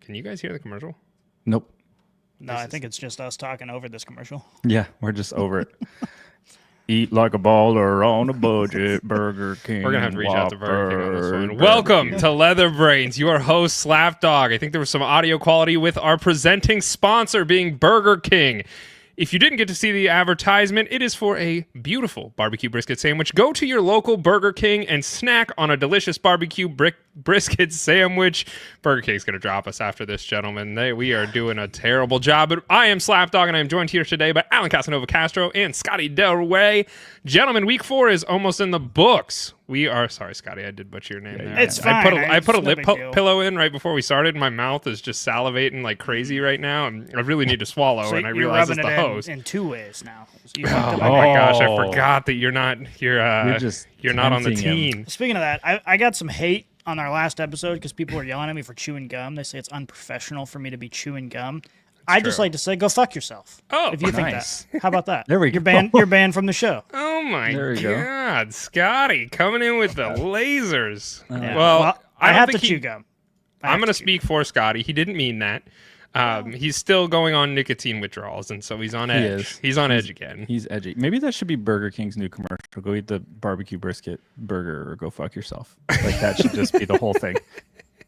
Can you guys hear the commercial? Nope. No, I think it's just us talking over this commercial. Yeah, we're just over it. Eat like a baller on a budget, Burger King. We're going to have to reach out to Burger King on this one. Burger Welcome King. to Leather Brains, your host, Slapdog. I think there was some audio quality with our presenting sponsor being Burger King. If you didn't get to see the advertisement, it is for a beautiful barbecue brisket sandwich. Go to your local Burger King and snack on a delicious barbecue brisket sandwich. Burger King's going to drop us after this, gentlemen. We are doing a terrible job. But I am Slapdog, and I am joined here today by Alan Casanova Castro and Scotty Del Rey. Gentlemen, week 4 is almost in the books. We are sorry, Scotty. I did butcher your name there. It's fine. I put a lip deal. pillow in right before we started. My mouth is just salivating like crazy right now, and I really need to swallow. So and I you're realize it's rubbing the it host. in 2 ways now. So Oh my gosh! I forgot that you're not you're not on the tempting him. team. Speaking of that, I got some hate on our last episode because people were yelling at me for chewing gum. They say it's unprofessional for me to be chewing gum. I just true. like to say, go fuck yourself. Oh, if you nice. think that. How about that? There we You're go. You're banned from the show. Oh my There you go. God, Scotty coming in with the lasers. Yeah. Well, I don't have to think chew gum. I'm going to speak for Scotty. He didn't mean that. He's still going on nicotine withdrawals, and so he's on edge. is. He's on edge again. He's edgy. Maybe that should be Burger King's new commercial. Go eat the barbecue brisket burger or go fuck yourself. Like that should just be the whole thing.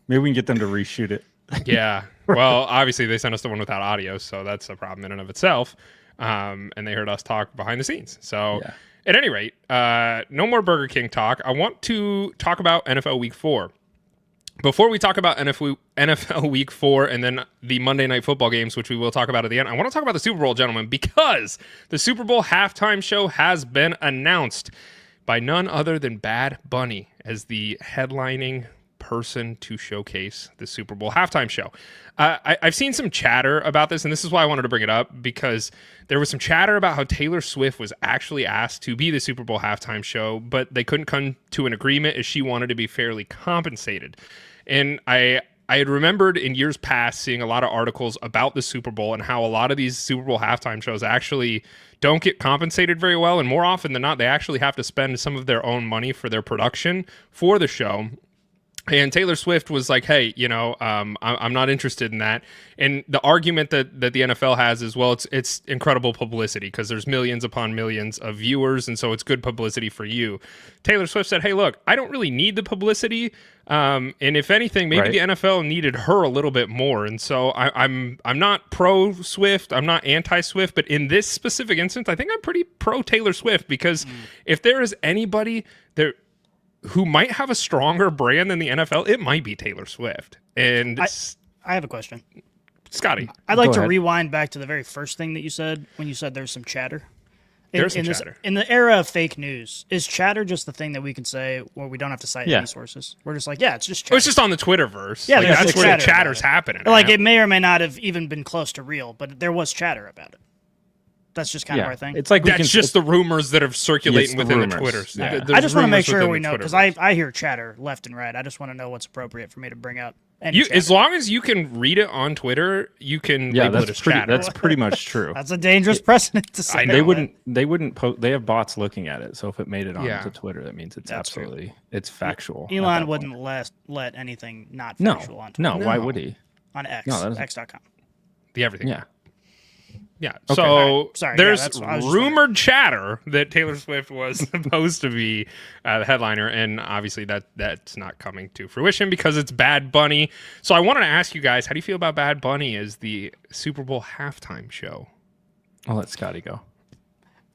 Maybe we can get them to reshoot it. Yeah. Well, obviously they sent us the one without audio, so that's a problem in and of itself. And they heard us talk behind the scenes. So Yeah. at any rate, no more Burger King talk. I want to talk about NFL Week 4. Before we talk about NFL Week 4 and then the Monday Night Football games, which we will talk about at the end, I want to talk about the Super Bowl, gentlemen, because the Super Bowl halftime show has been announced by none other than Bad Bunny as the headlining person to showcase the Super Bowl halftime show. I've seen some chatter about this, and this is why I wanted to bring it up, because there was some chatter about how Taylor Swift was actually asked to be the Super Bowl halftime show, but they couldn't come to an agreement as she wanted to be fairly compensated. And I had remembered in years past seeing a lot of articles about the Super Bowl and how a lot of these Super Bowl halftime shows actually don't get compensated very well, and more often than not, they actually have to spend some of their own money for their production for the show. And Taylor Swift was like, hey, I'm not interested in that. And the argument that the NFL has is, well, it's incredible publicity because there's millions upon millions of viewers, and so it's good publicity for you. Taylor Swift said, hey, look, I don't really need the publicity. And if anything, maybe Right. the NFL needed her a little bit more. And so I'm not pro Swift. I'm not anti Swift. But in this specific instance, I think I'm pretty pro Taylor Swift because if there is anybody there who might have a stronger brand than the NFL, it might be Taylor Swift. And I have a question. Scotty, I'd like Go to ahead. rewind back to the very first thing that you said when you said there's some chatter. There's some chatter. In the era of fake news, is chatter just the thing that we can say where we don't have to cite Yeah. any sources? We're just like, yeah, it's just chatter. oh, it's just on the Twitterverse. Yeah, Like, there's that's just where the chatter chatter's about it. happening. Like, man. it may or may not have even been close to real, but there was chatter about it. That's just kind of our thing. It's like That's just the rumors that are circulating It's the within the rumors. Twitters. Yeah. There's I just want to make rumors sure within we the know, because Twitterverse. I hear chatter left and right. I just want to know what's appropriate for me to bring up. Any You, chatter. as long as you can read it on Twitter, you can label it as chatter. that's pretty much true. That's a dangerous precedent to say. I know. They wouldn't post. They have bots looking at it, so if it made it onto Yeah. Twitter, that means it's That's true. absolutely it's factual. at Elon that wouldn't point. let anything not No, factual on Twitter. no. Why would he? On X, No, that doesn't- X.com. The everything. Yeah. Yeah. Okay. So All right. Sorry, there's yeah, that's what I was just rumored chatter that Taylor Swift was supposed to be the headliner, and obviously that's not coming to fruition because it's Bad Bunny. So I wanted to ask you guys, how do you feel about Bad Bunny as the Super Bowl halftime show? I'll let Scotty go.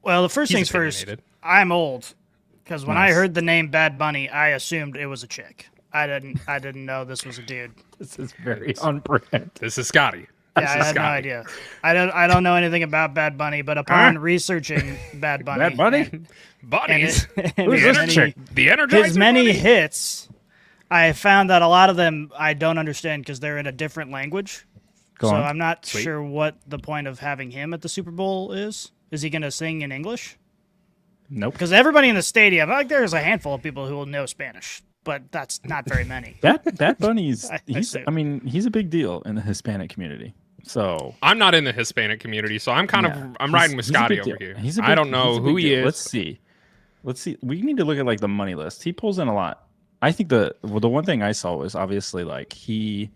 Well, the first He's things first, opinionated. I'm old because when I Nice. heard the name Bad Bunny, I assumed it was a chick. I didn't know this was a dude. This is very on brand. This is Scotty. Yeah, This I is had no Scotty. idea. I don't know anything about Bad Bunny, but upon researching Bad Bunny, Bad Bunny? Bunnies. and Who's his this many- chick? The Energizer his many Bunny? hits, I found that a lot of them I don't understand because they're in a different language. Go so on. I'm not Sweet. sure what the point of having him at the Super Bowl is. Is he going to sing in English? Nope. Because everybody in the stadium, like there's a handful of people who will know Spanish, but that's not very many. Bad Bunny's I he's assume. I mean, he's a big deal in the Hispanic community. So I'm not in the Hispanic community, so I'm kind yeah, of I'm he's- riding with he's a Scotty big over deal. here. He's a I big- don't know he's a who big he deal. is. Let's see. We need to look at like the money list. He pulls in a lot. I think the one thing I saw was obviously like he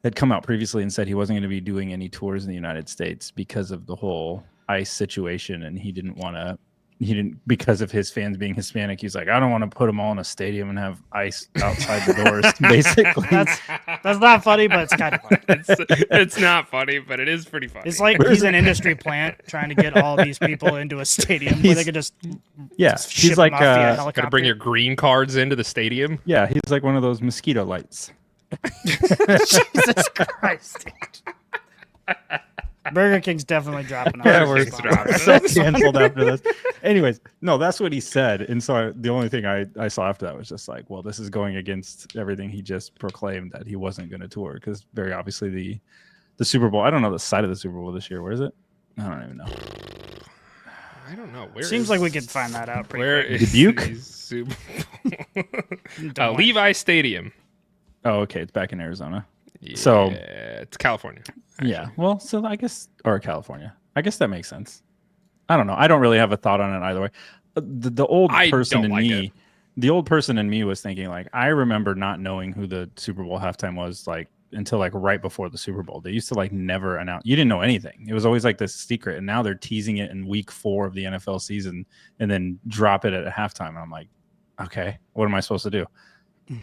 had come out previously and said he wasn't going to be doing any tours in the United States because of the whole ICE situation, and he didn't because of his fans being Hispanic. He's like, I don't want to put them all in a stadium and have ICE outside the doors. Basically, that's not funny, but it's kind of funny. It's not funny, but it is pretty funny. It's like he's an industry plant trying to get all these people into a stadium where they could just he's like got to bring your green cards into the stadium. Yeah, he's like one of those mosquito lights. Jesus Christ. Burger King's definitely dropping off. Yeah, we're canceled after this. Anyways, no, that's what he said. And so the only thing I saw after that was just like, well, this is going against everything he just proclaimed that he wasn't going to tour, because very obviously the Super Bowl, I don't know the site of the Super Bowl this year. Where is it? I don't even know. I don't know. Seems like we could find that out pretty where quick. Is Dubuque? Super Bowl? Levi Stadium. Oh, okay. It's back in Arizona. Yeah, so it's California. Actually. Yeah. Well, so I guess, or California. I guess that makes sense. I don't know. I don't really have a thought on it either way. The old person in me, the old person in me was thinking, like, I remember not knowing who the Super Bowl halftime was, like, until like right before the Super Bowl. They used to like never announce. You didn't know anything. It was always like this secret. And now they're teasing it in week 4 of the NFL season and then drop it at halftime. And I'm like, okay, what am I supposed to do?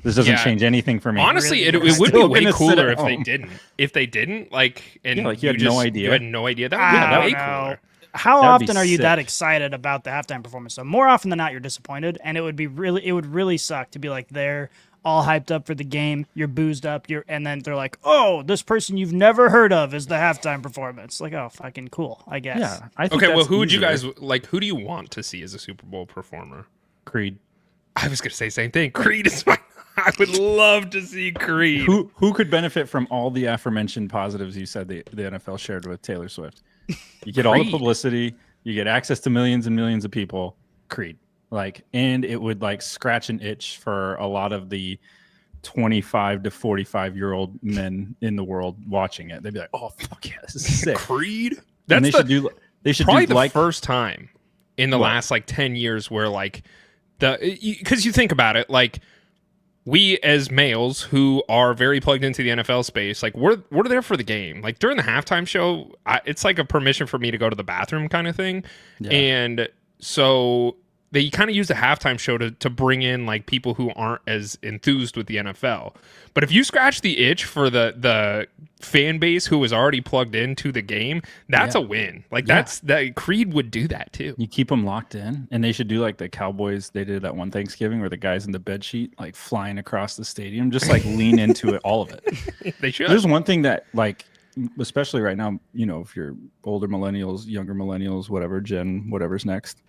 This doesn't change anything for me. Honestly, it would be way cooler if they didn't. If they didn't, like, and like you had no idea. You had no idea. That would be way cooler. How often are you that excited about the halftime performance? So more often than not, you're disappointed, and it would really suck to be like they're all hyped up for the game, you're boozed up, and then they're like, oh, this person you've never heard of is the halftime performance. Like, oh, fucking cool, I guess. Yeah. I think okay, well, who would you guys like? Who do you want to see as a Super Bowl performer? Creed. I was gonna say the same thing. Creed is my. I would love to see Creed. Who could benefit from all the aforementioned positives you said the NFL shared with Taylor Swift? You get all the publicity, you get access to millions and millions of people. Creed, like, and it would like scratch an itch for a lot of the 25 to 45-year-old men in the world watching it. They'd be like, "Oh fuck yeah, this is sick." Creed. They should probably do the first time in the last like 10 years where like because you think about it, like. We as males who are very plugged into the NFL space, like we're there for the game. Like during the halftime show, it's like a permission for me to go to the bathroom kind of thing. Yeah. And so they kind of use the halftime show to bring in like people who aren't as enthused with the NFL. But if you scratch the itch for the fan base who is already plugged into the game, that's a win. Like that Creed would do that too. You keep them locked in, and they should do like the Cowboys. They did that one Thanksgiving where the guys in the bed sheet like flying across the stadium, just like lean into it, all of it. They should. There's one thing that like, especially right now, you know, if you're older millennials, younger millennials, whatever, Gen, whatever's next,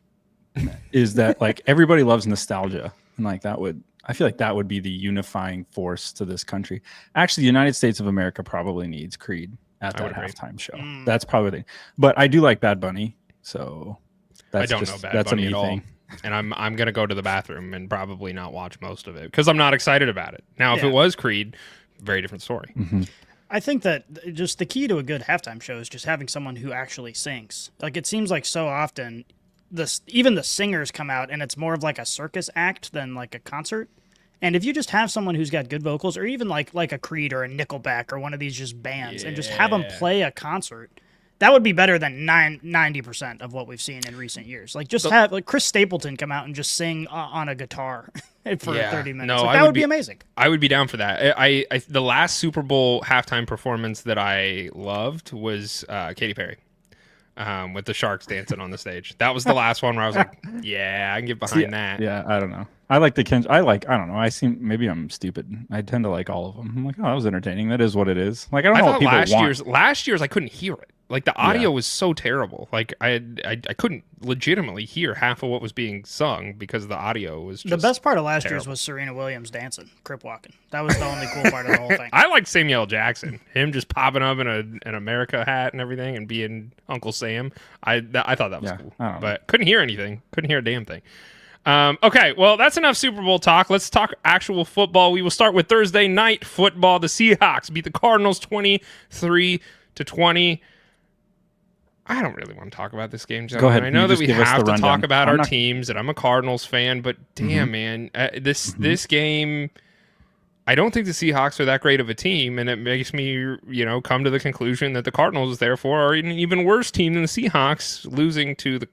is that like everybody loves nostalgia, and like I feel like that would be the unifying force to this country. Actually, the United States of America probably needs Creed at that halftime show. That's probably the thing. But I do like Bad Bunny, so that's I don't know Bad Bunny at all. And I'm gonna go to the bathroom and probably not watch most of it because I'm not excited about it. Now, if it was Creed, very different story. Mm-hmm. I think that just the key to a good halftime show is just having someone who actually sings. Like it seems like so often, even the singers come out and it's more of like a circus act than like a concert. And if you just have someone who's got good vocals, or even like a Creed or a Nickelback or one of these just bands, and just have them play a concert, that would be better than 90% of what we've seen in recent years. Like just have like Chris Stapleton come out and just sing on a guitar for 30 minutes. No, like, that would be amazing. I would be down for that. I the last Super Bowl halftime performance that I loved was Katy Perry. With the sharks dancing on the stage. That was the last one where I was like, yeah, I can get behind that. Yeah, I don't know. I don't know. Maybe I'm stupid. I tend to like all of them. I'm like, oh, that was entertaining. That is what it is. Like, I don't know what people want. Last year's I couldn't hear it. Like the audio was so terrible. Like I couldn't legitimately hear half of what was being sung because the audio was just the best part of last year's was Serena Williams dancing, crip walking. That was the only cool part of the whole thing. I like Samuel Jackson. Him just popping up in an America hat and everything and being Uncle Sam. I thought that was cool. But couldn't hear anything. Couldn't hear a damn thing. Okay, well, that's enough Super Bowl talk. Let's talk actual football. We will start with Thursday night football. The Seahawks beat the Cardinals 23-20. I don't really want to talk about this game, gentlemen. Go ahead. I know that we have to talk about our teams, and I'm a Cardinals fan, but damn, man, this game, I don't think the Seahawks are that great of a team, and it makes me, come to the conclusion that the Cardinals, therefore, are an even worse team than the Seahawks, losing to the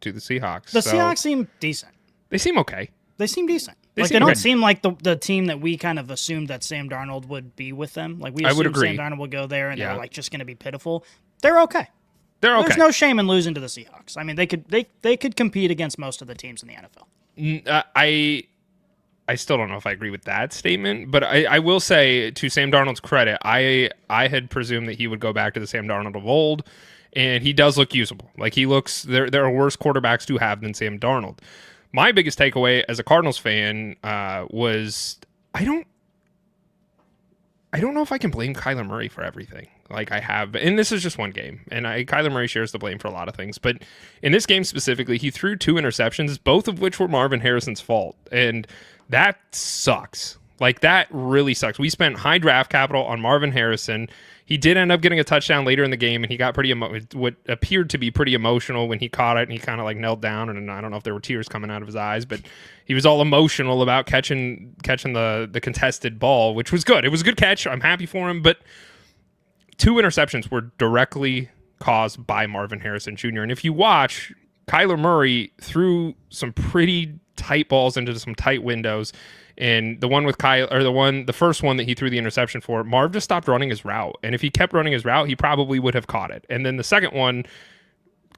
Seahawks. The Seahawks seem decent. They seem okay. They seem decent. They don't seem like the team that we kind of assumed that Sam Darnold would be with them. Like we assumed Sam Darnold would go there, and they're like just going to be pitiful. They're okay. There's no shame in losing to the Seahawks. I mean, they could compete against most of the teams in the NFL. I still don't know if I agree with that statement, but I will say, to Sam Darnold's credit, I had presumed that he would go back to the Sam Darnold of old, and he does look usable. Like, he looks, there are worse quarterbacks to have than Sam Darnold. My biggest takeaway as a Cardinals fan was I don't know if I can blame Kyler Murray for everything. Like I have, and this is just one game, and Kyler Murray shares the blame for a lot of things. But in this game specifically, he threw 2 interceptions, both of which were Marvin Harrison's fault, and that sucks. Like, that really sucks. We spent high draft capital on Marvin Harrison. He did end up getting a touchdown later in the game, and he got what appeared to be pretty emotional when he caught it, and he kind of like knelt down, and I don't know if there were tears coming out of his eyes, but he was all emotional about catching the contested ball, which was good. It was a good catch. I'm happy for him, but 2 interceptions were directly caused by Marvin Harrison Jr. And if you watch, Kyler Murray threw some pretty tight balls into some tight windows. And the one with the first one that he threw the interception for, Marv just stopped running his route. And if he kept running his route, he probably would have caught it. And then the second one,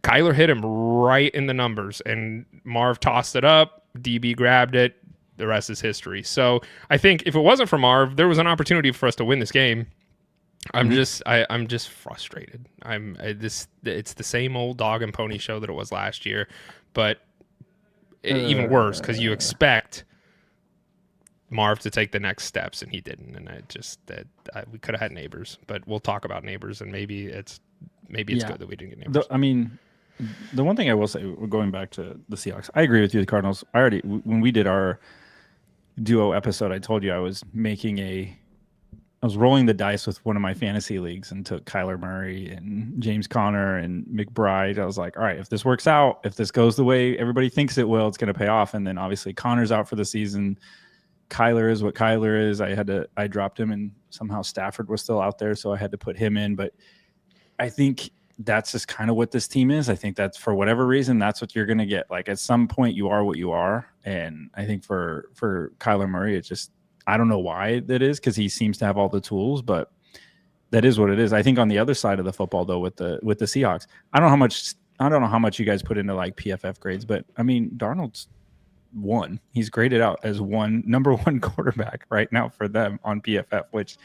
Kyler hit him right in the numbers, and Marv tossed it up. DB grabbed it. The rest is history. So I think if it wasn't for Marv, there was an opportunity for us to win this game. I'm just frustrated. It's the same old dog and pony show that it was last year, but even worse, because you expect Marv to take the next steps, and he didn't. And we could have had Nabers, but we'll talk about Nabers, and maybe it's good that we didn't get Nabers. The one thing I will say, going back to the Seahawks, I agree with you. The Cardinals. When we did our duo episode, I told you I was rolling the dice with one of my fantasy leagues and took Kyler Murray and James Conner and McBride. I was like, all right, if this works out, if this goes the way everybody thinks it will, it's going to pay off. And then obviously Conner's out for the season. Kyler is what Kyler is. I dropped him, and somehow Stafford was still out there, so I had to put him in. But I think that's just kind of what this team is. I think that's, for whatever reason, that's what you're going to get. Like, at some point you are what you are. And I think for Kyler Murray, it's just, I don't know why that is, because he seems to have all the tools, but that is what it is. I think on the other side of the football, though, with the Seahawks, I don't know how much you guys put into like PFF grades, but I mean, Darnold's 1. He's graded out as number 1 quarterback right now for them on PFF, which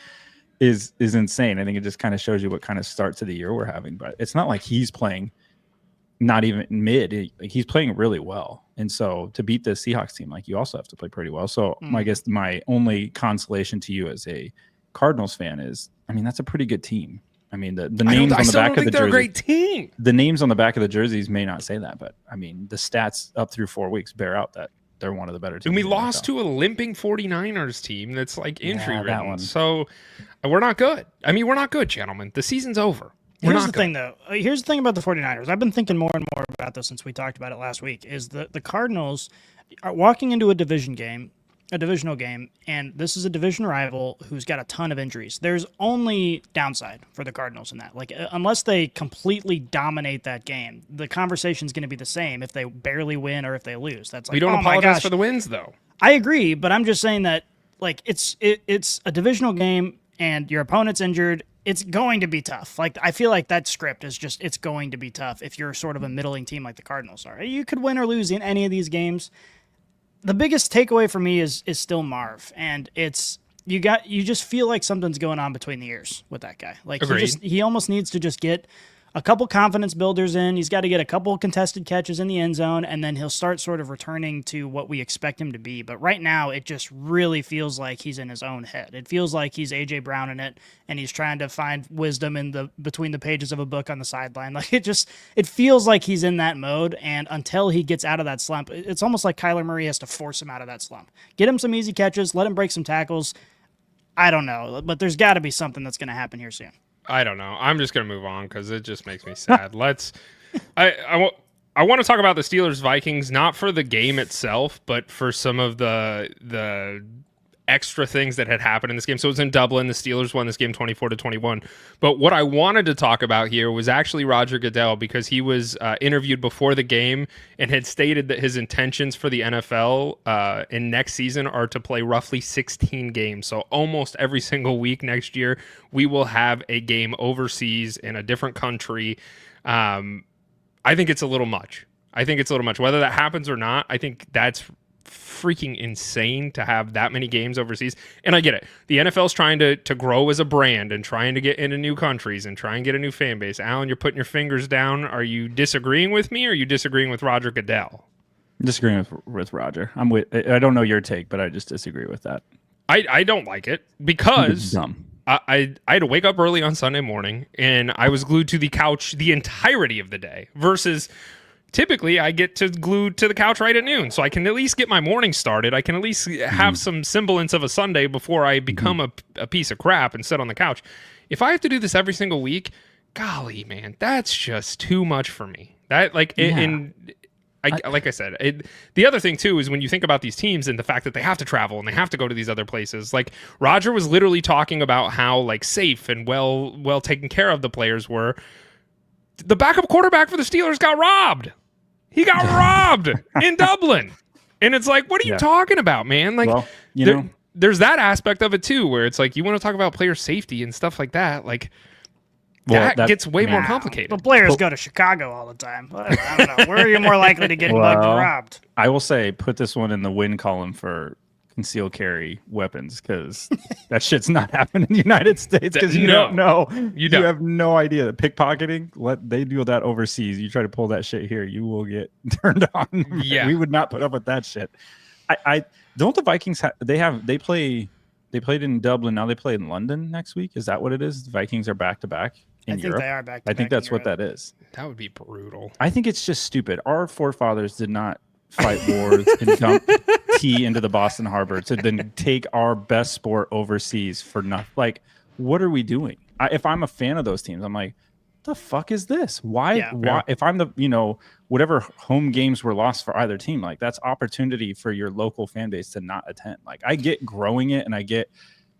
is insane. I think it just kind of shows you what kind of start to the year we're having. But it's not like he's playing not even mid. He's playing really well. And so to beat the Seahawks team, like, you also have to play pretty well. So I guess my only consolation to you as a Cardinals fan is, I mean, that's a pretty good team. I mean, the names on the back of the jersey, a great team. The names on the back of the jerseys may not say that, but I mean, the stats up through 4 weeks bear out that they're one of the better teams. And we lost to a limping 49ers team that's like injury ridden. So we're not good. I mean, we're not good, gentlemen. The season's over. Here's the thing about the 49ers. I've been thinking more and more about this since we talked about it last week, is the Cardinals are walking into a divisional game, and this is a division rival who's got a ton of injuries. There's only downside for the Cardinals in that. Like, unless they completely dominate that game, the conversation's going to be the same if they barely win or if they lose. That's like, we don't apologize for the wins, though. I agree, but I'm just saying that, like, it's a divisional game, and your opponent's injured. It's going to be tough. Like, I feel like that script is just, it's going to be tough if you're sort of a middling team like the Cardinals are. You could win or lose in any of these games. The biggest takeaway for me is still Marv, and it's you just feel like something's going on between the ears with that guy. Like, he almost needs to just get a couple confidence builders in. He's got to get a couple contested catches in the end zone, and then he'll start sort of returning to what we expect him to be. But right now, it just really feels like he's in his own head. It feels like he's A.J. Brown in it, and he's trying to find wisdom between the pages of a book on the sideline. Like, it feels like he's in that mode, and until he gets out of that slump, it's almost like Kyler Murray has to force him out of that slump. Get him some easy catches, let him break some tackles. I don't know, but there's got to be something that's going to happen here soon. I don't know. I'm just going to move on because it just makes me sad. I want to talk about the Steelers-Vikings, not for the game itself, but for some of the extra things that had happened in this game. So it was in Dublin. The Steelers won this game 24-21. But what I wanted to talk about here was actually Roger Goodell, because he was interviewed before the game and had stated that his intentions for the NFL in next season are to play roughly 16 games. So almost every single week next year, we will have a game overseas in a different country. I think it's a little much. Whether that happens or not, I think that's freaking insane to have that many games overseas. And I get it. The NFL's trying to grow as a brand and trying to get into new countries and try and get a new fan base. Alan, you're putting your fingers down. Are you disagreeing with me, or are you disagreeing with Roger Goodell? I'm disagreeing with Roger. I don't know your take, but I just disagree with that. I don't like it because it's dumb. I had to wake up early on Sunday morning, and I was glued to the couch the entirety of the day, versus typically I get to glued to the couch right at noon. So I can at least get my morning started. I can at least have some semblance of a Sunday before I become a piece of crap and sit on the couch. If I have to do this every single week, golly, man, that's just too much for me. That like like I said, the other thing too is when you think about these teams and the fact that they have to travel and they have to go to these other places. Like Roger was literally talking about how like safe and well taken care of the players were. The backup quarterback for the Steelers got robbed. He got robbed in Dublin, and it's like, what are you talking about, man? Like, well, there's that aspect of it too, where it's like you want to talk about player safety and stuff like that, like. Well, that gets way more complicated. The players go to Chicago all the time. I don't know. Where are you more likely to get bugged and robbed? I will say, put this one in the win column for concealed carry weapons, because that shit's not happening in the United States, because you don't know. You have no idea. The pickpocketing, they do that overseas. You try to pull that shit here, you will get turned on. Yeah. We would not put up with that shit. I don't the Vikings they played in Dublin. Now they play in London next week. Is that what it is? The Vikings are back to back in Europe. They are back to back. I think that's what that is. That would be brutal. I think it's just stupid. Our forefathers did not fight wars and dump tea into the Boston Harbor to then take our best sport overseas for nothing. Like, what are we doing? If I'm a fan of those teams, I'm like, the fuck is this? Why? If I'm the, whatever home games were lost for either team, like that's opportunity for your local fan base to not attend. Like I get growing it, and I get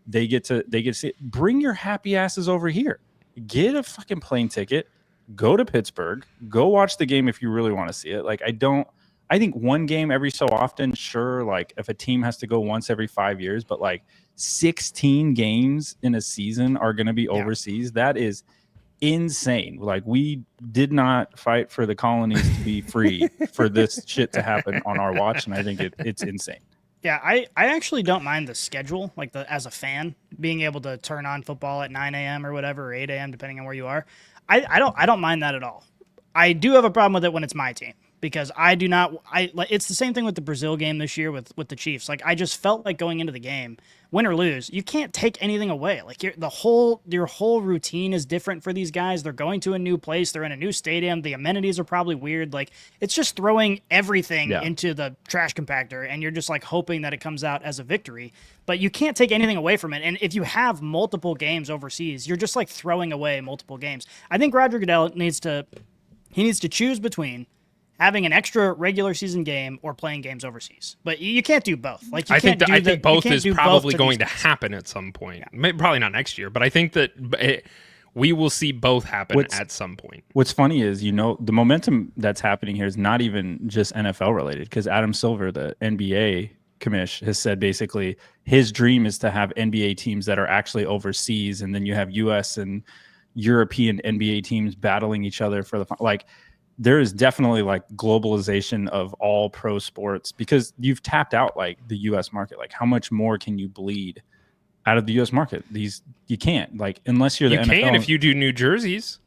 they get to see it. Bring your happy asses over here. Get a fucking plane ticket. Go to Pittsburgh. Go watch the game if you really want to see it. Like I think one game every so often, sure. Like if a team has to go once every 5 years, but like 16 games in a season are going to be overseas. That is insane. Like we did not fight for the colonies to be free for this shit to happen on our watch, and I think it's insane. Yeah, I actually don't mind the schedule, like as a fan, being able to turn on football at 9 a.m. or whatever, or 8 a.m. depending on where you are. I don't mind that at all. I do have a problem with it when it's my team, because it's the same thing with the Brazil game this year with the Chiefs. Like I just felt like going into the game, win or lose, you can't take anything away. Like your whole routine is different for these guys. They're going to a new place. They're in a new stadium. The amenities are probably weird. Like it's just throwing everything into the trash compactor, and you're just like hoping that it comes out as a victory. But you can't take anything away from it. And if you have multiple games overseas, you're just like throwing away multiple games. I think Roger Goodell needs to choose between having an extra regular season game or playing games overseas. But you can't do both. Like I think both is probably going to happen at some point. Yeah. Probably not next year, but I think that we will see both happen at some point. What's funny is, the momentum that's happening here is not even just NFL related, because Adam Silver, the NBA commish, has said basically his dream is to have NBA teams that are actually overseas, and then you have US and European NBA teams battling each other for there is definitely like globalization of all pro sports, because you've tapped out like the US market. Like how much more can you bleed out of the US market? You can't, like, unless you're the NFL. You can if you do New Jerseys.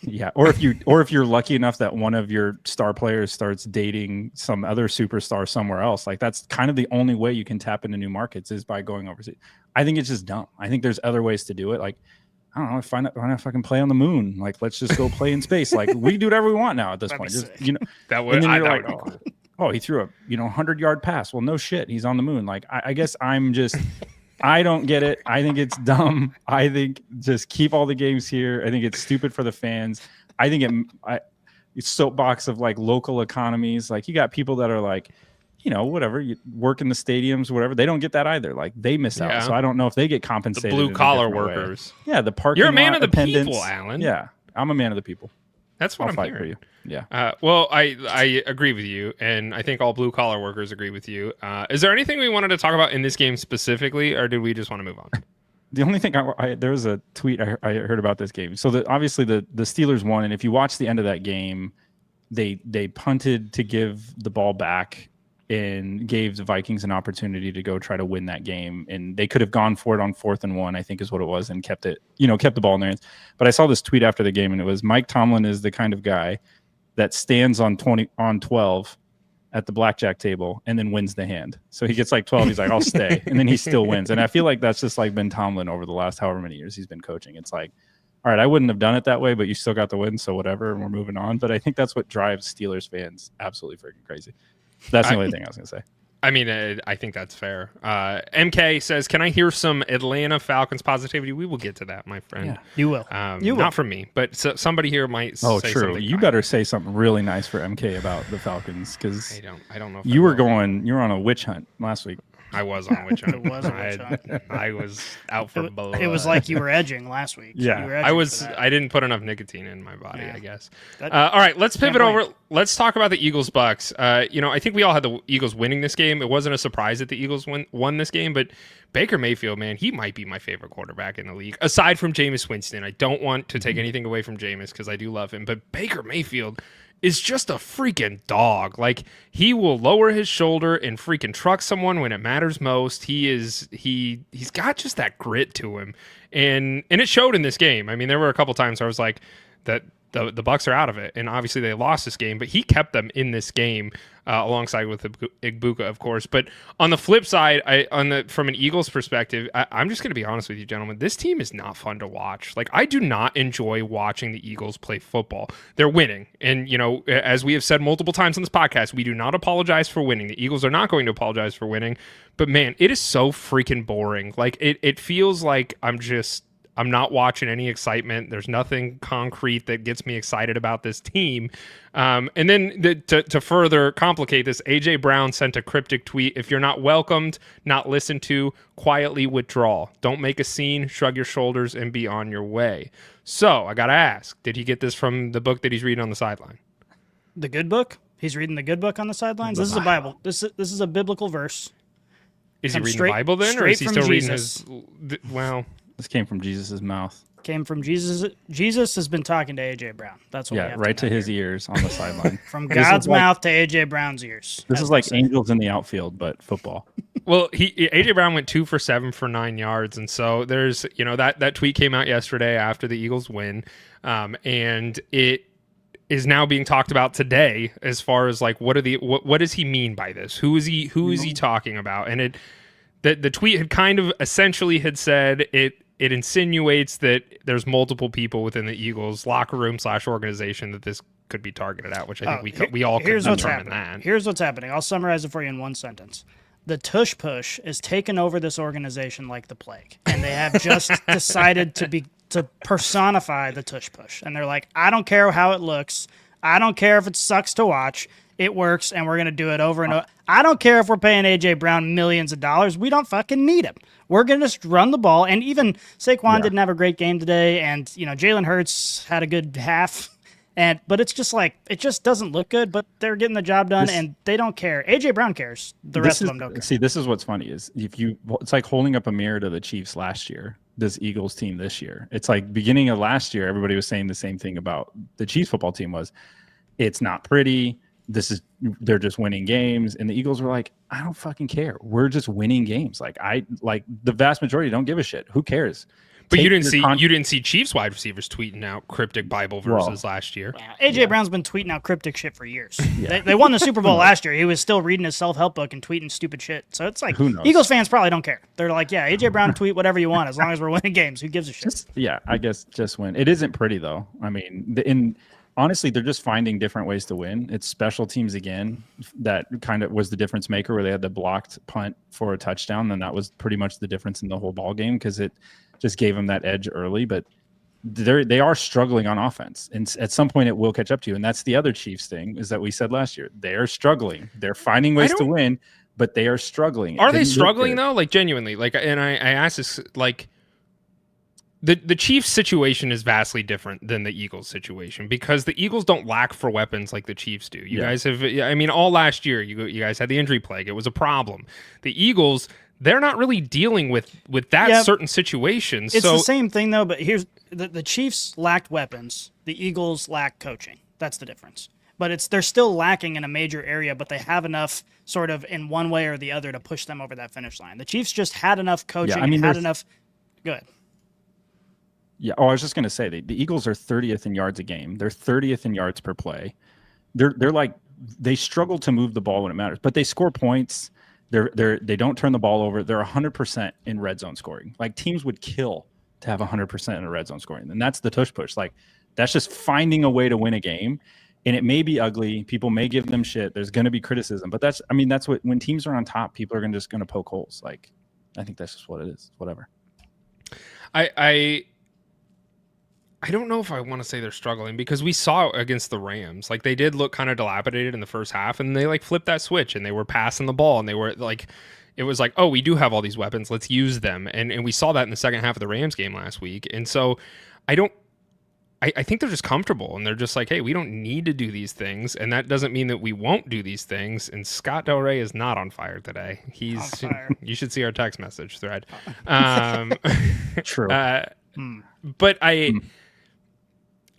Yeah. Or if you're lucky enough that one of your star players starts dating some other superstar somewhere else. Like that's kind of the only way you can tap into new markets, is by going overseas. I think it's just dumb. I think there's other ways to do it. Like, I don't know. Why not fucking play on the moon? Like, let's just go play in space. Like, we do whatever we want now at this point. Just, that would. He threw a 100-yard pass. Well, no shit, he's on the moon. Like, I guess I'm just, I don't get it. I think it's dumb. I think just keep all the games here. I think it's stupid for the fans. I think it's soapbox of like local economies. Like, you got people that are like whatever, you work in the stadiums, whatever, they don't get that either. Like they miss out. So I don't know if they get compensated. The blue collar workers. Way. Yeah, the parking. You're a man of the attendants. people, Alan. Yeah, I'm a man of the people. That's what I'll I'm fight hearing. For you. Yeah. Well, I agree with you, and I think all blue collar workers agree with you. Is there anything we wanted to talk about in this game specifically, or did we just want to move on? The only thing there was a tweet I heard about this game. So obviously the Steelers won, and if you watch the end of that game, they punted to give the ball back and gave the Vikings an opportunity to go try to win that game. And they could have gone for it on 4th and 1, I think is what it was, and kept the ball in their hands. But I saw this tweet after the game, and it was Mike Tomlin is the kind of guy that stands on 12 at the blackjack table and then wins the hand. So he gets like 12. He's like, I'll stay. And then he still wins. And I feel like that's just like been Tomlin over the last however many years he's been coaching. It's like, all right, I wouldn't have done it that way, but you still got the win. So whatever. And we're moving on. But I think that's what drives Steelers fans absolutely freaking crazy. That's the only thing I was going to say. I mean, I think that's fair. MK says, can I hear some Atlanta Falcons positivity? We will get to that, my friend. Yeah, you will. Not from me, but somebody here might say true. something. You better say something really nice for MK about the Falcons, because I don't know if you were on a witch hunt last week. I was on a witch hunt. It was a witch hunt. I was out for blood. It was like you were edging last week. Yeah, I didn't put enough nicotine in my body, I guess. All right, let's pivot over. Let's talk about the Eagles Bucs. I think we all had the Eagles winning this game. It wasn't a surprise that the Eagles won this game, but Baker Mayfield, man, he might be my favorite quarterback in the league, aside from Jameis Winston. I don't want to take anything away from Jameis because I do love him, but Baker Mayfield is just a freaking dog. Like, he will lower his shoulder and freaking truck someone when it matters most. He's got just that grit to him, and it showed in this game. I mean, there were a couple times where I was like, that the Bucs are out of it, and obviously they lost this game, but he kept them in this game alongside with Igbuka, of course. But on the flip side, from an Eagles perspective, I'm just going to be honest with you, gentlemen. This team is not fun to watch. Like, I do not enjoy watching the Eagles play football. They're winning, and as we have said multiple times on this podcast, we do not apologize for winning. The Eagles are not going to apologize for winning. But man, it is so freaking boring. Like, it feels like I'm not watching any excitement. There's nothing concrete that gets me excited about this team. And then to further complicate this, A.J. Brown sent a cryptic tweet. If you're not welcomed, not listened to, quietly withdraw. Don't make a scene, shrug your shoulders, and be on your way. So I got to ask, did he get this from the book that he's reading on the sideline? The good book? He's reading the good book on the sidelines? This is a Bible. This is a biblical verse. Is he reading the Bible then? Or is he still reading his... Well... This came from Jesus' mouth. Came from Jesus. Jesus has been talking to A.J. Brown. That's what we have right to his ears on the sideline. From God's mouth to A.J. Brown's ears. This is like angels in the outfield, but football. Well, A.J. Brown went 2 for 7 for 9 yards, and so there's that tweet came out yesterday after the Eagles win, and it is now being talked about today as far as like what does he mean by this? Who is he talking about? And the tweet had kind of essentially had said it insinuates that there's multiple people within the Eagles locker room / organization that this could be targeted at, which I think we all could determine that. Here's what's happening. I'll summarize it for you in one sentence. The tush push is taken over this organization like the plague, and they have just decided to personify the tush push. And they're like, I don't care how it looks. I don't care if it sucks to watch. It works, and we're going to do it over and over. I don't care if we're paying A.J. Brown millions of dollars. We don't fucking need him. We're going to just run the ball. And even Saquon didn't have a great game today, and Jalen Hurts had a good half. But it's just like, it just doesn't look good, but they're getting the job done, and they don't care. A.J. Brown cares. The rest of them don't care. See, this is what's funny is it's like holding up a mirror to the Chiefs last year, this Eagles team this year. It's like beginning of last year, everybody was saying the same thing about the Chiefs football team was, it's not pretty. They're just winning games, and the Eagles were like, I don't fucking care. We're just winning games. Like the vast majority don't give a shit. Who cares? But you didn't see Chiefs wide receivers tweeting out cryptic Bible verses last year. Yeah, AJ Brown's been tweeting out cryptic shit for years. Yeah. They won the Super Bowl last year. He was still reading his self-help book and tweeting stupid shit. So it's like, who knows? Eagles fans probably don't care. They're like, yeah, AJ Brown tweet whatever you want as long as we're winning games. Who gives a shit? I guess just win. It isn't pretty though. I mean, honestly, they're just finding different ways to win. It's special teams again that kind of was the difference maker, where they had the blocked punt for a touchdown, and that was pretty much the difference in the whole ball game because it just gave them that edge early. But they are struggling on offense, and at some point it will catch up to you. And that's the other Chiefs thing, is that we said last year, they are struggling. They're finding ways to win, but they are struggling. Are they struggling though? Like genuinely, like, and I asked this, like, the Chiefs situation is vastly different than the Eagles situation, because the Eagles don't lack for weapons like the Chiefs do. You guys have, I mean, all last year, you guys had the injury plague. It was a problem. The Eagles, they're not really dealing with that certain situation. It's the same thing though, but here's the Chiefs lacked weapons. The Eagles lack coaching. That's the difference. But they're still lacking in a major area, but they have enough sort of in one way or the other to push them over that finish line. The Chiefs just had enough coaching and had enough. Good. Yeah. Oh, I was just going to say the Eagles are 30th in yards a game. They're 30th in yards per play. They're like, they struggle to move the ball when it matters, but they score points. They don't turn the ball over. They're 100% in red zone scoring. Like, teams would kill to have 100% in a red zone scoring. And that's the tush push. Like, that's just finding a way to win a game. And it may be ugly. People may give them shit. There's going to be criticism, but that's what, when teams are on top, people are just going to poke holes. Like, I think that's just what it is. Whatever. I don't know if I want to say they're struggling, because we saw against the Rams, like, they did look kind of dilapidated in the first half, and they like flipped that switch and they were passing the ball, and they were like, it was like, oh, we do have all these weapons, let's use them. And we saw that in the second half of the Rams game last week. And so I think they're just comfortable, and they're just like, hey, we don't need to do these things. And that doesn't mean that we won't do these things. And Scott Del Rey is not on fire today. He's on fire. You should see our text message thread. True. But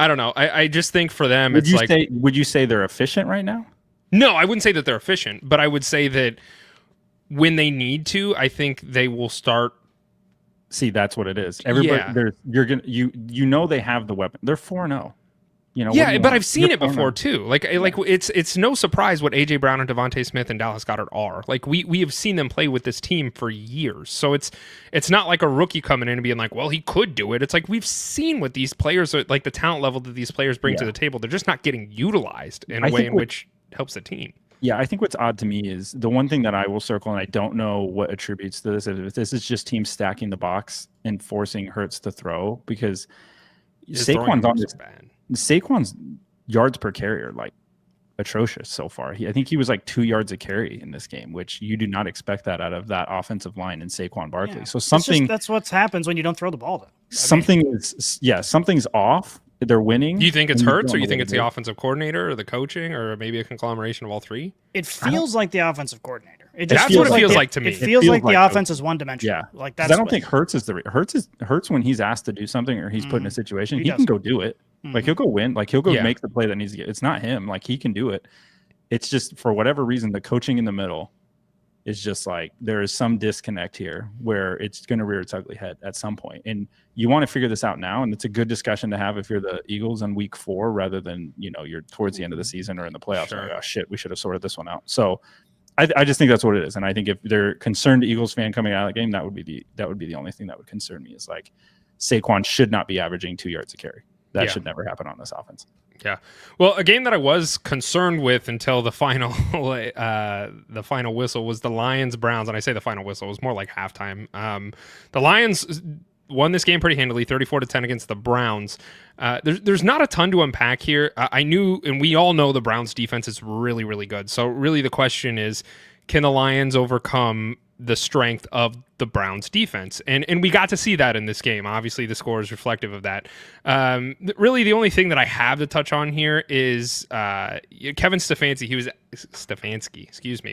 I don't know. I just think for them, would you say they're efficient right now? No, I wouldn't say that they're efficient, but I would say that when they need to, I think they will start. See, that's what it is. Everybody, you know, they have the weapon. They're 4-0. You know, yeah, but I've seen it before too. Like it's no surprise what AJ Brown and Devontae Smith and Dallas Goedert are. Like, we have seen them play with this team for years. So it's not like a rookie coming in and being like, well, he could do it. It's like, we've seen what these players are, like, the talent level that these players bring to the table. They're just not getting utilized in a way in which helps the team. Yeah, I think what's odd to me is the one thing that I will circle, and I don't know what attributes to this, if this is just teams stacking the box and forcing Hurts to throw, because Saquon's yards per carry are like atrocious so far. I think he was like 2 yards a carry in this game, which you do not expect that out of that offensive line in Saquon Barkley. Yeah. So that's what happens when you don't throw the ball, though. Something's off. They're winning. Do you think it's Hurts, or you think it's the offensive coordinator, or the coaching, or maybe a conglomeration of all three? It feels like the offensive coordinator. That's what it feels like to me. It feels like the offense is one-dimensional. Yeah, like I don't think Hurts is Hurts when he's asked to do something or he's put in a situation, he can go do it. Like, he'll go win. Like, he'll go make the play that needs to get. It's not him. Like, he can do it. It's just, for whatever reason, the coaching in the middle is just like, there is some disconnect here where it's going to rear its ugly head at some point. And you want to figure this out now. And it's a good discussion to have if you're the Eagles on week 4, rather than, you're towards the end of the season or in the playoffs. Sure. Like, oh shit, we should have sorted this one out. So I just think that's what it is. And I think if they're concerned Eagles fan coming out of the game, that would be the only thing that would concern me, is like, Saquon should not be averaging 2 yards a carry. That should never happen on this offense. Yeah. Well, a game that I was concerned with until the final whistle was the Lions-Browns. And I say the final whistle, it was more like halftime. The Lions won this game pretty handily, 34-10 against the Browns. There's not a ton to unpack here. I knew, and we all know, the Browns defense is really, really good. So really the question is, can the Lions overcome the strength of the Browns defense? And we got to see that in this game. Obviously, the score is reflective of that. Really, the only thing that I have to touch on here is Kevin Stefanski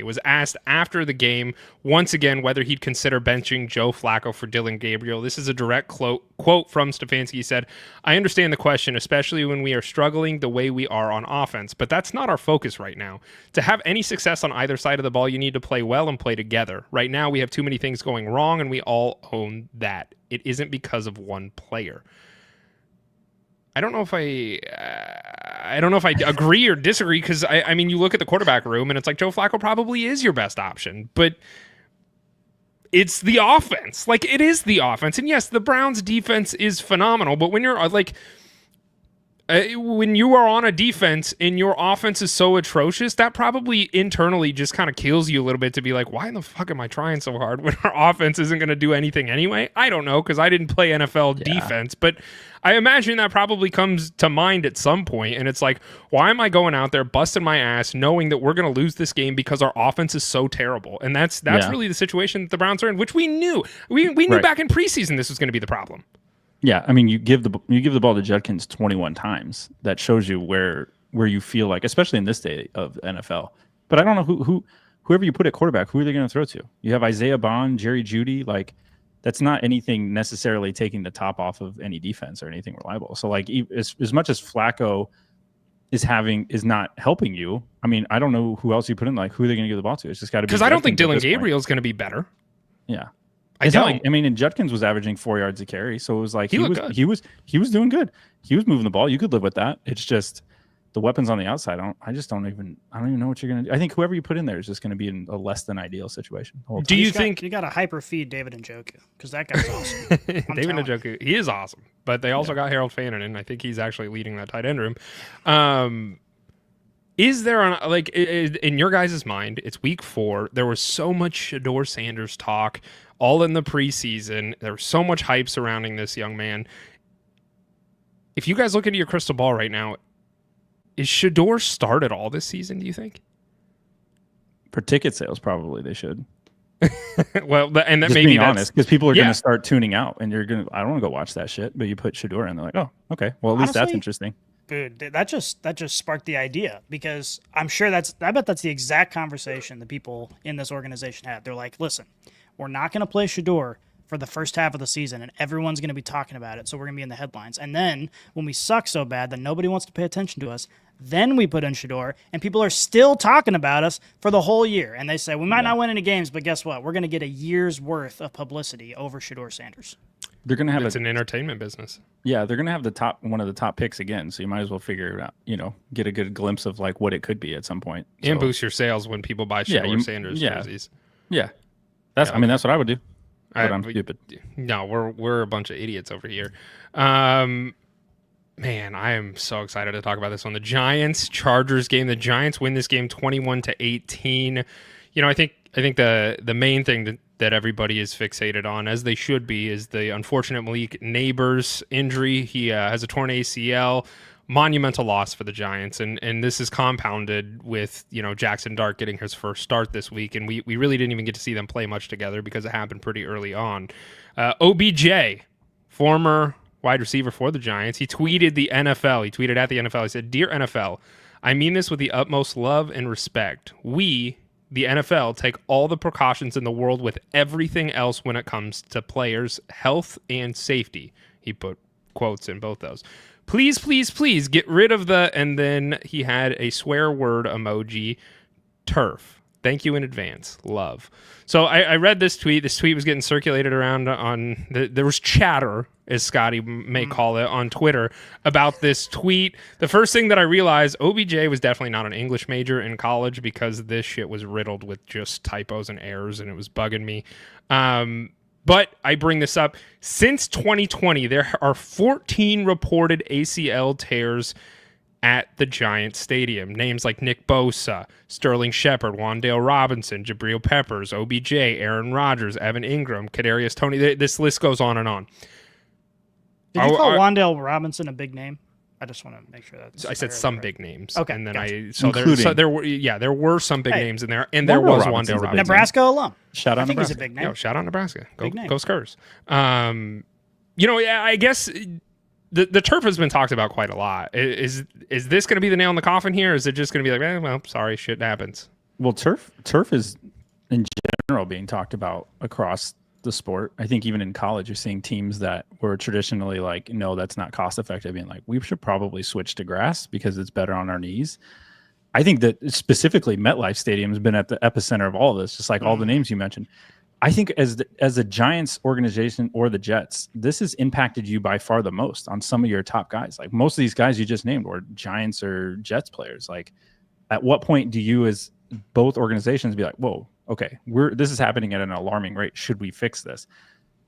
was asked after the game once again whether he'd consider benching Joe Flacco for Dylan Gabriel. This is a direct quote from Stefanski. He said, "I understand the question, especially when we are struggling the way we are on offense, but that's not our focus right now. To have any success on either side of the ball, you need to play well and play together. Right now, we have too many things going wrong, and we all own that. It isn't because of one player." I don't know if I agree or disagree, because I mean, you look at the quarterback room and it's like, Joe Flacco probably is your best option, but it's the offense. Like, it is the offense. And yes, the Browns defense is phenomenal, but when you're like, When you are on a defense and your offense is so atrocious, that probably internally just kind of kills you a little bit to be like, why in the fuck am I trying so hard when our offense isn't going to do anything anyway? I don't know, because I didn't play NFL defense, but I imagine that probably comes to mind at some point, and it's like, why am I going out there busting my ass knowing that we're going to lose this game because our offense is so terrible? And that's really the situation that the Browns are in, which we knew. We knew back in preseason this was going to be the problem. Yeah, I mean, you give the ball to Judkins 21 times. That shows you where you feel like, especially in this day of NFL. But I don't know whoever you put at quarterback, who are they going to throw to? You have Isaiah Bond, Jerry Jeudy, like that's not anything necessarily taking the top off of any defense or anything reliable. So like as much as Flacco is not helping you, I mean, I don't know who else you put in. Like, who are they going to give the ball to? It's just got to be, because I don't think Dylan Gabriel is going to be better. Yeah. I mean, and Judkins was averaging 4 yards a carry, so it was like he was doing good. He was moving the ball. You could live with that. It's just the weapons on the outside. I don't even know what you're gonna do. I think whoever you put in there is just gonna be in a less than ideal situation. Do you think you got to hyper feed David Njoku, because that guy's awesome? David Njoku, he is awesome, but they also got Harold Fannin, and I think he's actually leading that tight end room. Is there in your guys' mind? It's week 4. There was so much Shedeur Sanders talk all in the preseason. There was so much hype surrounding this young man. If you guys look into your crystal ball right now, is Shedeur start at all this season, do you think? For ticket sales, probably they should. Well, and that just may being be honest, because people are going to start tuning out, and I don't want to go watch that shit. But you put Shedeur in, they're like, oh, okay, well at least that's interesting. Dude, that just sparked the idea, because I'm sure I bet that's the exact conversation the people in this organization had. They're like, listen, we're not going to play Shedeur for the first half of the season, and everyone's going to be talking about it, so we're going to be in the headlines. And then when we suck so bad that nobody wants to pay attention to us, then we put in Shedeur, and people are still talking about us for the whole year. And they say, we might not win any games, but guess what? We're going to get a year's worth of publicity over Shedeur Sanders. They're going to have an entertainment business. Yeah, they're going to have one of the top picks again, so you might as well figure it out, get a good glimpse of like what it could be at some point. And boost your sales when people buy Shedeur Sanders jerseys. Yeah. That's what I would do. But I'm stupid. No, we're a bunch of idiots over here. Man, I am so excited to talk about this one. The Giants-Chargers game. The Giants win this game 21-18. I think the main thing that everybody is fixated on, as they should be, is the unfortunate Malik Nabers injury. He has a torn ACL. Monumental loss for the Giants, and this is compounded with Jackson Dart getting his first start this week, and we really didn't even get to see them play much together because it happened pretty early on. OBJ, former wide receiver for the Giants, he tweeted the NFL. He tweeted at the NFL. He said, "Dear NFL, I mean this with the utmost love and respect. We, the NFL, take all the precautions in the world with everything else when it comes to players' health and safety." He put quotes in both those. "Please, please, please get rid of the," and then he had a swear word emoji, "turf. Thank you in advance. Love." So I read this tweet. This tweet was getting circulated around there was chatter, as Scotty may call it, on Twitter about this tweet. The first thing that I realized, OBJ was definitely not an English major in college, because this shit was riddled with just typos and errors, and it was bugging me. But I bring this up. Since 2020, there are 14 reported ACL tears at the Giants Stadium. Names like Nick Bosa, Sterling Shepard, Wan'Dale Robinson, Jabril Peppers, OBJ, Aaron Rodgers, Evan Ingram, Kadarius Toney. This list goes on and on. Did you call Wan'Dale Robinson a big name? I just want to make sure that I said some big names. Okay, and then gotcha. there were some big names in there, and there was Wan'Dale Robinson, Nebraska alum. Shout out Nebraska. He's a big name. Shout out Nebraska. Go Spurs. I guess the turf has been talked about quite a lot. Is this going to be the nail in the coffin here? Or is it just going to be like, well, sorry, shit happens? Well, turf is in general being talked about across the sport. I think even in college, you're seeing teams that were traditionally like, no, that's not cost effective, being like, we should probably switch to grass because it's better on our knees. I think that specifically MetLife Stadium has been at the epicenter of all of this, just like all the names you mentioned. I think as a Giants organization or the Jets, this has impacted you by far the most on some of your top guys. Like most of these guys you just named were Giants or Jets players. Like at what point do you as both organizations be like, whoa, okay, this is happening at an alarming rate. Should we fix this?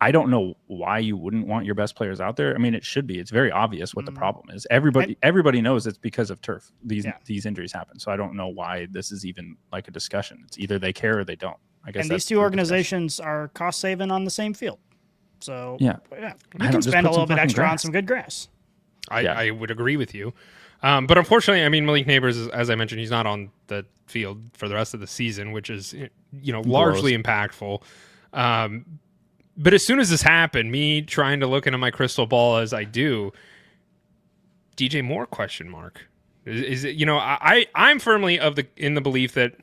I don't know why you wouldn't want your best players out there. I mean, it should be. It's very obvious what the problem is. Everybody knows it's because of turf. These injuries happen. So I don't know why this is even like a discussion. It's either they care or they don't. I guess. And these two organizations are cost saving on the same field. So yeah, we can spend a little bit extra on some good grass. I would agree with you. But unfortunately, I mean, Malik Nabers, as I mentioned, he's not on the field for the rest of the season, which is, largely impactful. But as soon as this happened, me trying to look into my crystal ball as I do, DJ Moore ? Is it, I'm firmly in the belief that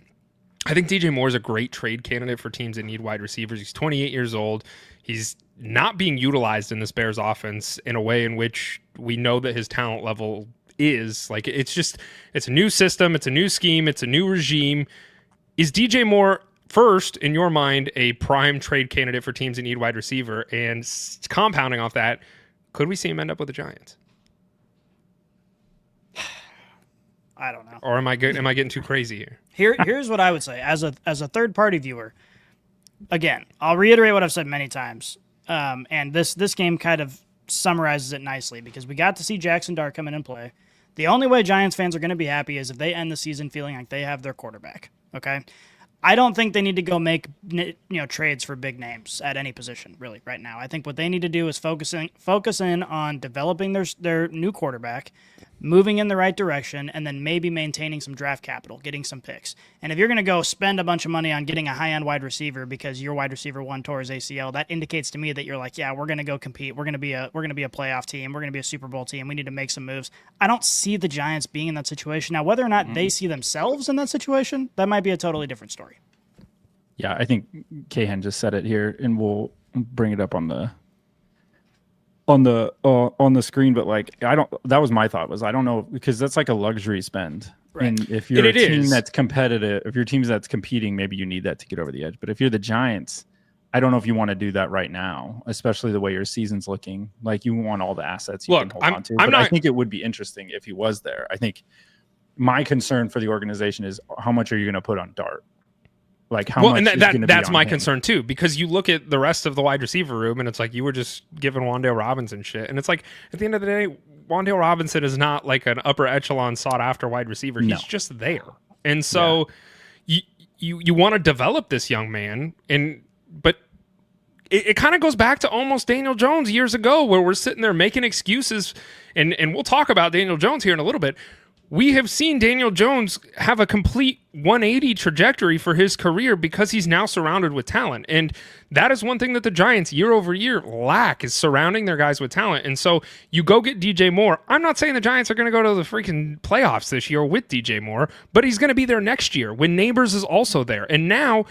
I think DJ Moore is a great trade candidate for teams that need wide receivers. He's 28 years old. He's not being utilized in this Bears offense in a way in which we know that his talent level is. Like, it's a new system, it's a new scheme, it's a new regime. Is DJ Moore, first, in your mind, a prime trade candidate for teams that need wide receiver? And compounding off that, could we see him end up with the Giants? I don't know. Or am I getting too crazy here? Here's what I would say as a third party viewer. Again, I'll reiterate what I've said many times, and this game kind of summarizes it nicely because we got to see Jackson Dart come in and play. The only way Giants fans are going to be happy is if they end the season feeling like they have their quarterback. Okay, I don't think they need to go make trades for big names at any position really right now. I think what they need to do is focus in on developing their new quarterback, moving in the right direction, and then maybe maintaining some draft capital, getting some picks. And if you're going to go spend a bunch of money on getting a high-end wide receiver because your wide receiver one tore his ACL, that indicates to me that you're like, yeah, we're going to go compete. We're going to be a playoff team. We're going to be a Super Bowl team. We need to make some moves. I don't see the Giants being in that situation. Now, whether or not they see themselves in that situation, that might be a totally different story. Yeah, I think Kahan just said it here, and we'll bring it up on the screen. But like, that was my thought, was I don't know, because that's like a luxury spend. Right. And if you're a team that's competitive, if your team that's competing, maybe you need that to get over the edge. But if you're the Giants, I don't know if you want to do that right now, especially the way your season's looking. Like, you want all the assets you can hold on to. But I think it would be interesting if he was there. I think my concern for the organization is how much are you going to put on Dart? Like, how much is going to be that's on my him? concern too, because you look at the rest of the wide receiver room and it's like you were just giving Wan'Dale Robinson shit, and it's like at the end of the day, Wan'Dale Robinson is not like an upper echelon sought after wide receiver. He's just there, and so you want to develop this young man, but it kind of goes back to almost Daniel Jones years ago, where we're sitting there making excuses, and we'll talk about Daniel Jones here in a little bit. We have seen Daniel Jones have a complete 180 trajectory for his career because he's now surrounded with talent. And that is one thing that the Giants year over year lack, is surrounding their guys with talent. And so you go get DJ Moore. I'm not saying the Giants are going to go to the freaking playoffs this year with DJ Moore, but he's going to be there next year when Nabers is also there. And now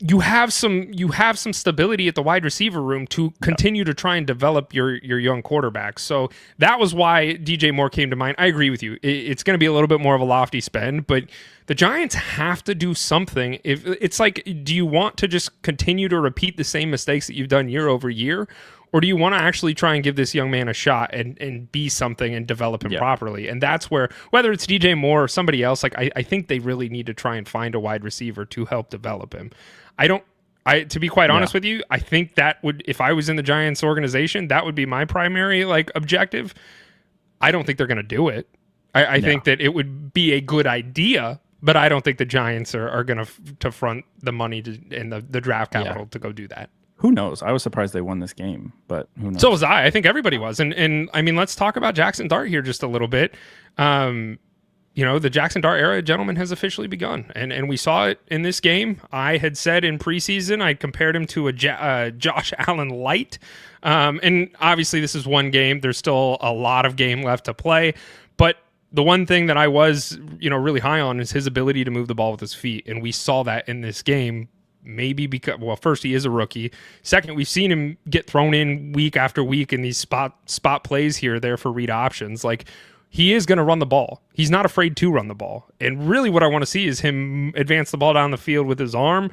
you have some stability at the wide receiver room to continue to try and develop your young quarterback. So that was why DJ Moore came to mind. I agree with you. It's going to be a little bit more of a lofty spend, but the Giants have to do something. If it's like, do you want to just continue to repeat the same mistakes that you've done year over year? Or do you want to actually try and give this young man a shot and be something and develop him properly? And that's where, whether it's DJ Moore or somebody else, like I think they really need to try and find a wide receiver to help develop him. To be quite honest with you, I think that would, if I was in the Giants organization, that would be my primary objective. I don't think they're going to do it. I think that it would be a good idea, but I don't think the Giants are going to front the money and the draft capital to go do that. Who knows? I was surprised they won this game, but who knows? So was I. I think everybody was. And I mean, let's talk about Jackson Dart here just a little bit. The Jackson Dart era, gentlemen, has officially begun. And we saw it in this game. I had said in preseason, I compared him to a Josh Allen light. And obviously this is one game. There's still a lot of game left to play. But the one thing that I was, really high on is his ability to move the ball with his feet. And we saw that in this game. Maybe because, well, first, he is a rookie. Second, we've seen him get thrown in week after week in these spot plays here or there for read options. Like, he is going to run the ball. He's not afraid to run the ball. And really what I want to see is him advance the ball down the field with his arm.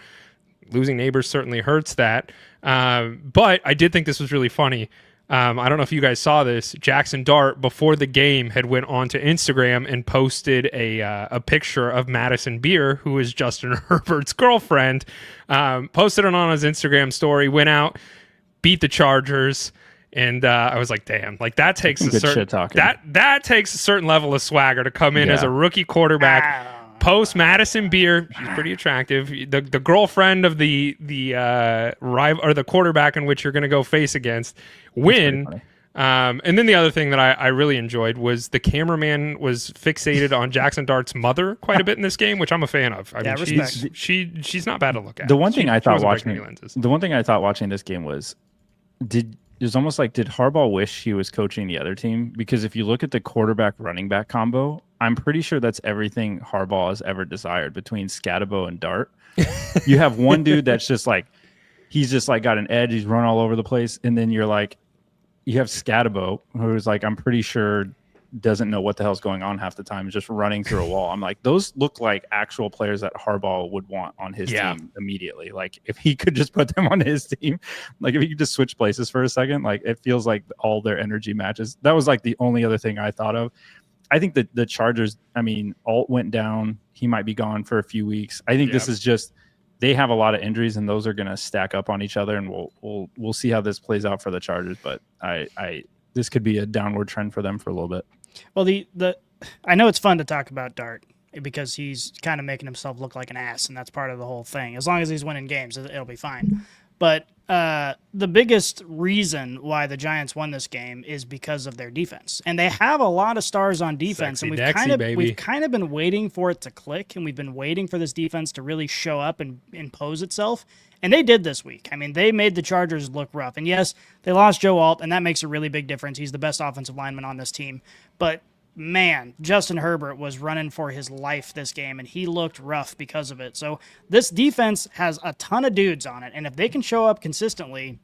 Losing Nabers certainly hurts that. But I did think this was really funny. I don't know if you guys saw this. Jackson Dart, before the game, had went onto Instagram and posted a picture of Madison Beer, who is Justin Herbert's girlfriend. Posted it on his Instagram story, went out, beat the Chargers. And I was like, damn, like that takes a certain that takes a certain level of swagger to come in as a rookie quarterback. Post Madison Beer, she's pretty attractive. The girlfriend of the rival or the quarterback in which you're going to go face against win. And then the other thing that I really enjoyed was the cameraman was fixated on Jackson Dart's mother quite a bit in this game, which I'm a fan of. I mean, she's not bad to look at. The one thing I thought watching this game was it was almost like, did Harbaugh wish he was coaching the other team? Because if you look at the quarterback running back combo, I'm pretty sure that's everything Harbaugh has ever desired between Scatabo and Dart. You have one dude that's just like, he's just like got an edge. He's run all over the place. And then you have Scatabo, who's like, I'm pretty sure doesn't know what the hell's going on half the time, just running through a wall. I'm like, those look like actual players that Harbaugh would want on his team immediately. Like if he could just put them on his team, like if he could just switch places for a second, like it feels like all their energy matches. That was like the only other thing I thought of. I think that the Chargers, I mean, Alt went down. He might be gone for a few weeks. I think this is just, they have a lot of injuries and those are going to stack up on each other, and we'll see how this plays out for the Chargers. But this could be a downward trend for them for a little bit. Well, I know it's fun to talk about Dart because he's kind of making himself look like an ass, and that's part of the whole thing. As long as he's winning games, it'll be fine. But the biggest reason why the Giants won this game is because of their defense, and they have a lot of stars on defense. And we've kind of been waiting for it to click, and we've been waiting for this defense to really show up and impose itself. And they did this week. I mean, they made the Chargers look rough. And yes, they lost Joe Alt, and that makes a really big difference. He's the best offensive lineman on this team. But, man, Justin Herbert was running for his life this game, and he looked rough because of it. So this defense has a ton of dudes on it, and if they can show up consistently,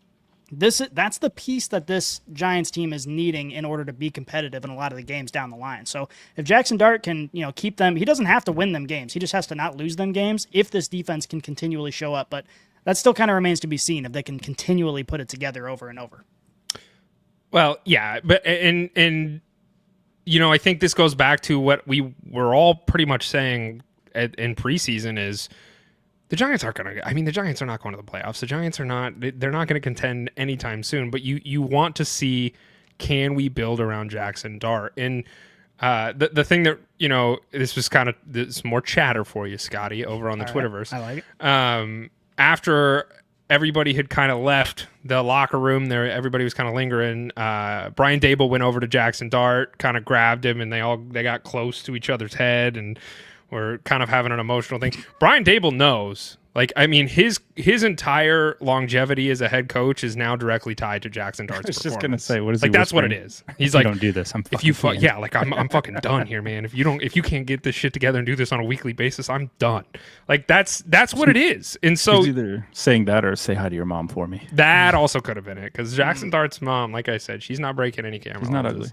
that's the piece that this Giants team is needing in order to be competitive in a lot of the games down the line. So if Jackson Dart can, keep them, he doesn't have to win them games. He just has to not lose them games if this defense can continually show up. But that still kind of remains to be seen if they can continually put it together over and over. Well, yeah, but and I think this goes back to what we were all pretty much saying in preseason is the Giants aren't going to. I mean, the Giants are not going to the playoffs. The Giants are not. They're not going to contend anytime soon. But you want to see, can we build around Jackson Dart? And the thing that this was kind of this more chatter for you, Scotty, over on the Twitterverse. I like it. After everybody had kind of left the locker room, everybody was kind of lingering. Brian Dable went over to Jackson Dart, kind of grabbed him, and they got close to each other's head and were kind of having an emotional thing. Brian Dable knows. Like, I mean, his entire longevity as a head coach is now directly tied to Jackson Dart's performance. I was just gonna say, what is he? Like, that's what it is. He's like, don't do this. I'm fucking done here, man. If you can't get this shit together and do this on a weekly basis, I'm done. Like, that's what it is. And so he's either saying that or say hi to your mom for me. That also could have been it, because Jackson Dart's mom, like I said, she's not breaking any camera. He's not ugly.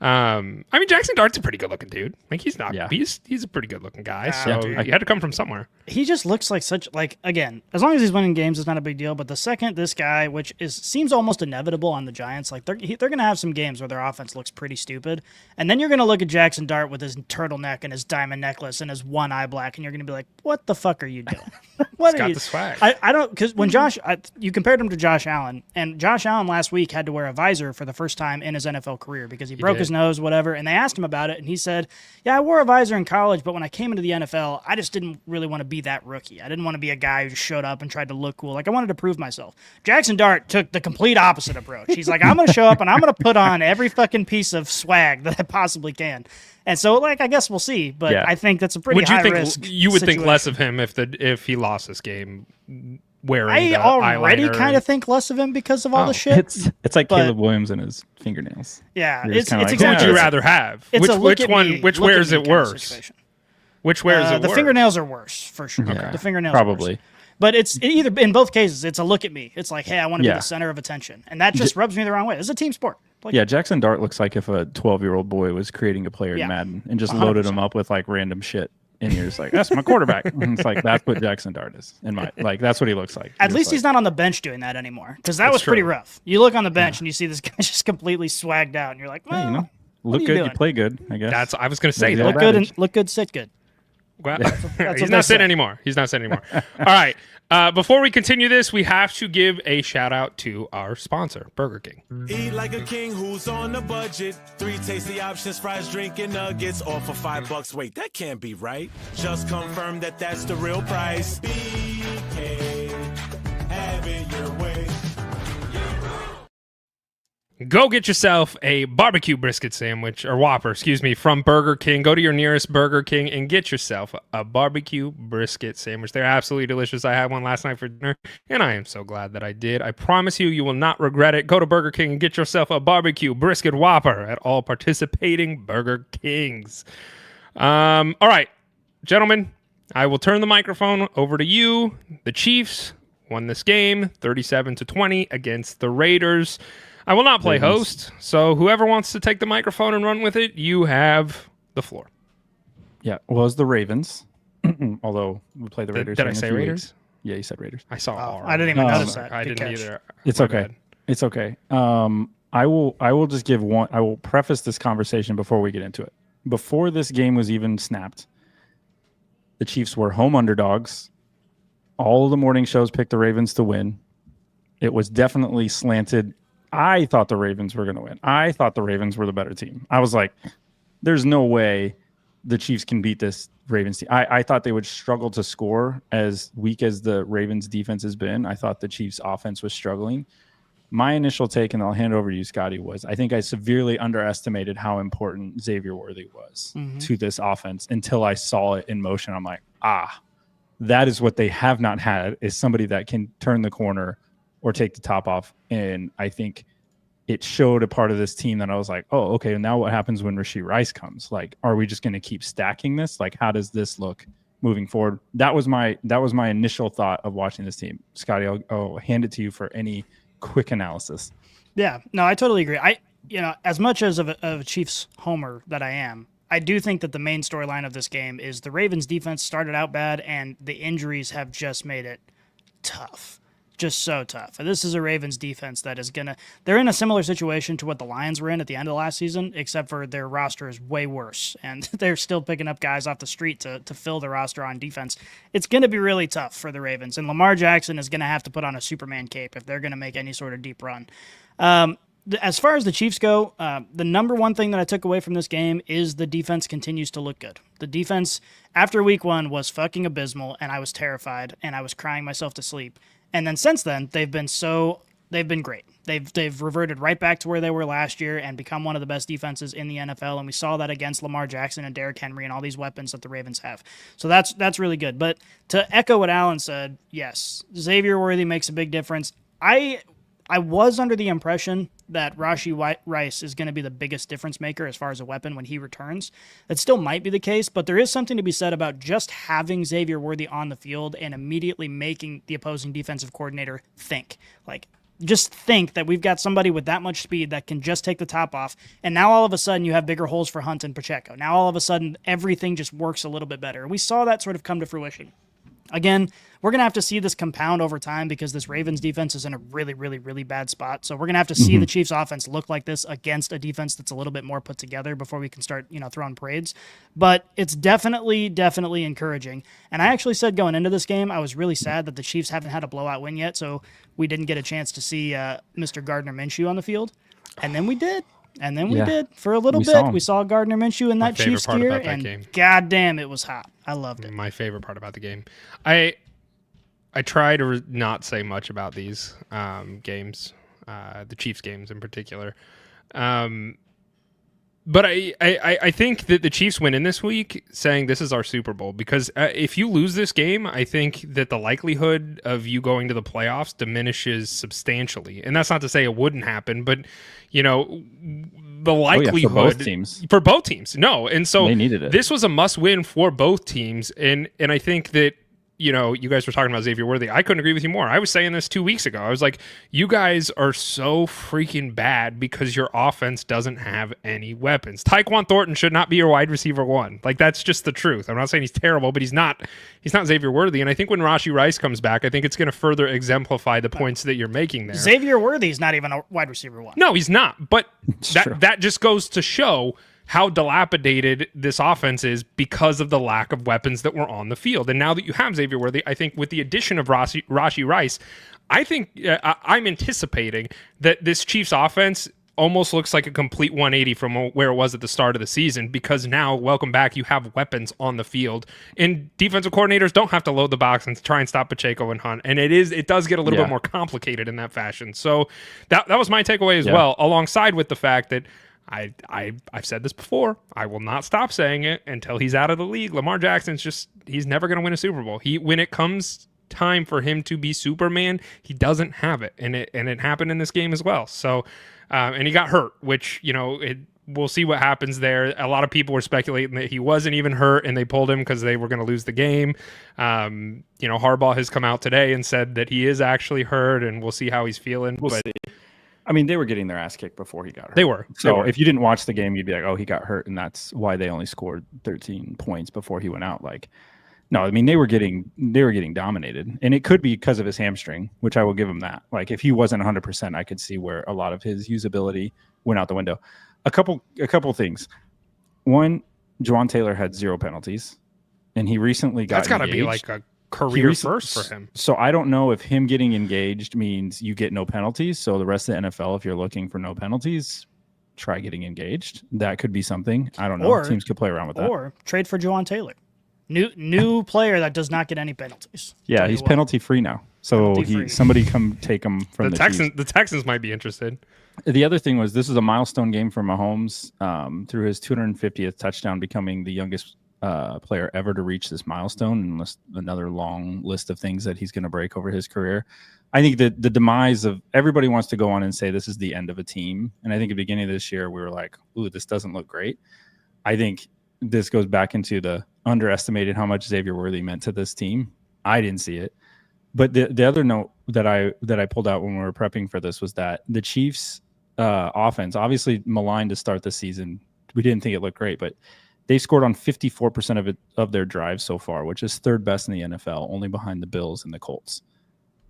I mean, Jackson Dart's a pretty good looking dude. Like, he's not. Yeah. He's a pretty good looking guy. So he had to come from somewhere. He just looks like again, as long as he's winning games, it's not a big deal. But the second this guy, which seems almost inevitable on the Giants, like they're going to have some games where their offense looks pretty stupid, and then you're going to look at Jackson Dart with his turtleneck and his diamond necklace and his one eye black, and you're going to be like, what the fuck are you doing? What are you? The swag. I don't, because when you compared him to Josh Allen, and Josh Allen last week had to wear a visor for the first time in his NFL career because he broke his nose, whatever, and they asked him about it, and he said, yeah, I wore a visor in college, but when I came into the NFL, I just didn't really want to be that rookie. I didn't want to be a guy who just showed up and tried to look cool. Like, I wanted to prove myself. Jackson Dart took the complete opposite approach. He's like, I'm going to show up and I'm going to put on every fucking piece of swag that I possibly can. And so, like, I guess we'll see, but I think that's a pretty high risk. You would think less of him if he lost this game wearing I already kind of think less of him because of all the shit. It's like Caleb Williams and his fingernails. Yeah, it's exactly. Who would you rather have? Which wears it worse? Which wears it worse? The fingernails are worse for sure. Okay. The fingernails probably. Are worse. But it's either in both cases. It's a look at me. It's like, hey, I want to be the center of attention, and that just rubs me the wrong way. It's a team sport. Like, Jackson Dart looks like if a 12-year-old boy was creating a player in Madden and just 100%. Loaded him up with like random shit. And you're just like, that's my quarterback. And it's like, that's what Jackson Dart is. That's what he looks like. At least he's not on the bench doing that anymore, because that was pretty rough. You look on the bench and you see this guy just completely swagged out, and you're like, well, look good, you play good. I guess I was going to say, look good, sit good. Well, he's not sitting anymore. He's not sitting anymore. All right. Before we continue this, we have to give a shout out to our sponsor, Burger King. Eat like a king who's on a budget. 3 tasty options, fries, drink, and nuggets, all for $5. Wait, that can't be right. Just confirm that that's the real price. BK, have it your way. Go get yourself a barbecue brisket sandwich, or Whopper, excuse me, from Burger King. Go to your nearest Burger King and get yourself a barbecue brisket sandwich. They're absolutely delicious. I had one last night for dinner, and I am so glad that I did. I promise you, you will not regret it. Go to Burger King and get yourself a barbecue brisket Whopper at all participating Burger Kings. All right, gentlemen, I will turn the microphone over to you. The Chiefs won this game 37-20 against the Raiders. I will not play host, so whoever wants to take the microphone and run with it, you have the floor. Yeah, well, it was the Ravens, although we play the Raiders. Did I say Raiders? Yeah, you said Raiders. I saw R. I didn't even notice that. I didn't either. It's okay. It's okay. I will just give one. I will preface this conversation before we get into it. Before this game was even snapped, the Chiefs were home underdogs. All of the morning shows picked the Ravens to win. It was definitely slanted. I thought the Ravens were going to win. I thought the Ravens were the better team. I was like, there's no way the Chiefs can beat this Ravens team. I thought they would struggle to score as weak as the Ravens defense has been. I thought the Chiefs offense was struggling. My initial take, and I'll hand it over to you, Scotty, was I think I severely underestimated how important Xavier Worthy was to this offense until I saw it in motion. I'm like, that is what they have not had, is somebody that can turn the corner or take the top off. And I think it showed a part of this team that I was like, oh, okay, now what happens when Rashee Rice comes? Like, are we just going to keep stacking this? Like, how does this look moving forward? That was my initial thought of watching this team. Scotty, I'll hand it to you for any quick analysis. Yeah, no, I totally agree. As much as of a Chiefs homer that I am, I do think that the main storyline of this game is the Ravens defense started out bad and the injuries have just made it tough. Just so tough. And this is a Ravens defense that is they're in a similar situation to what the Lions were in at the end of last season, except for their roster is way worse. And they're still picking up guys off the street to fill the roster on defense. It's going to be really tough for the Ravens. And Lamar Jackson is going to have to put on a Superman cape if they're going to make any sort of deep run. As far as the Chiefs go, the number one thing that I took away from this game is the defense continues to look good. The defense after week 1 was fucking abysmal, and I was terrified, and I was crying myself to sleep. And then since then, they've been great. They've reverted right back to where they were last year and become one of the best defenses in the NFL. And we saw that against Lamar Jackson and Derrick Henry and all these weapons that the Ravens have. So that's really good. But to echo what Alan said, yes, Xavier Worthy makes a big difference. I was under the impression that Rashee Rice is going to be the biggest difference maker as far as a weapon when he returns. That still might be the case, but there is something to be said about just having Xavier Worthy on the field and immediately making the opposing defensive coordinator think. Like, just think that we've got somebody with that much speed that can just take the top off, and now all of a sudden you have bigger holes for Hunt and Pacheco. Now all of a sudden everything just works a little bit better. We saw that sort of come to fruition. Again, we're going to have to see this compound over time because this Ravens defense is in a really, really, really bad spot. So we're going to have to see the Chiefs offense look like this against a defense that's a little bit more put together before we can start, throwing parades. But it's definitely encouraging. And I actually said going into this game, I was really sad that the Chiefs haven't had a blowout win yet. So we didn't get a chance to see Mr. Gardner Minshew on the field. And then we did. And then we did for a little bit. We saw Gardner Minshew in that Chiefs gear, and goddamn, it was hot. I loved it. My favorite part about the game. I try to not say much about these games, the Chiefs games in particular. But I think that the Chiefs win in this week saying this is our Super Bowl, because if you lose this game, I think that the likelihood of you going to the playoffs diminishes substantially. And that's not to say it wouldn't happen, but the likelihood for both teams. No. And so they needed it. This was a must win for both teams. And I think that, you guys were talking about Xavier Worthy. I couldn't agree with you more. I was saying this 2 weeks ago. I was like, you guys are so freaking bad because your offense doesn't have any weapons. Tyquan Thornton should not be your wide receiver 1. Like, that's just the truth. I'm not saying he's terrible, but he's not Xavier Worthy. And I think when Rashee Rice comes back, I think it's going to further exemplify the points that you're making there. Xavier Worthy's not even a wide receiver 1. No, he's not. But that just goes to show how dilapidated this offense is because of the lack of weapons that were on the field. And now that you have Xavier Worthy, I think with the addition of Rashee Rice, I think I'm anticipating that this Chiefs offense almost looks like a complete 180 from where it was at the start of the season, because now, welcome back, you have weapons on the field, and defensive coordinators don't have to load the box and try and stop Pacheco and Hunt, and it does get a little bit more complicated in that fashion. So that was my takeaway as well, alongside with the fact that I've said this before, I will not stop saying it until he's out of the league. Lamar Jackson's he's never going to win a Super Bowl. When it comes time for him to be Superman, he doesn't have it, and it happened in this game as well. So and he got hurt, which, we'll see what happens there. A lot of people were speculating that he wasn't even hurt and they pulled him because they were going to lose the game. Harbaugh has come out today and said that he is actually hurt, and we'll see how he's feeling. We'll see. I mean, they were getting their ass kicked before he got hurt. They were. So if you didn't watch the game, you'd be like, oh, he got hurt, and that's why they only scored 13 points before he went out. No, I mean, they were getting dominated, and it could be because of his hamstring, which I will give him that. If he wasn't 100%, I could see where a lot of his usability went out the window. A couple things. One, Juwan Taylor had 0 penalties, and he recently got. That's got to be like a career first for him. So I don't know if him getting engaged means you get no penalties. So the rest of the NFL, if you're looking for no penalties, try getting engaged. That could be something. I don't know. Or teams could play around with that. Or trade for Juwan Taylor. New player that does not get any penalties. Yeah, he's penalty free now. So somebody come take him from the Texans. Chiefs. The Texans might be interested. The other thing was, this is a milestone game for Mahomes through his 250th touchdown, becoming the youngest player ever to reach this milestone, and another long list of things that he's going to break over his career. I think that the demise of everybody wants to go on and say this is the end of a team. And I think at the beginning of this year, we were like, ooh, this doesn't look great. I think this goes back into the underestimated how much Xavier Worthy meant to this team. I didn't see it. But the other note that I pulled out when we were prepping for this was that the Chiefs offense, obviously maligned to start the season. We didn't think it looked great, but they scored on 54% of their drives so far, which is third best in the NFL, only behind the Bills and the Colts.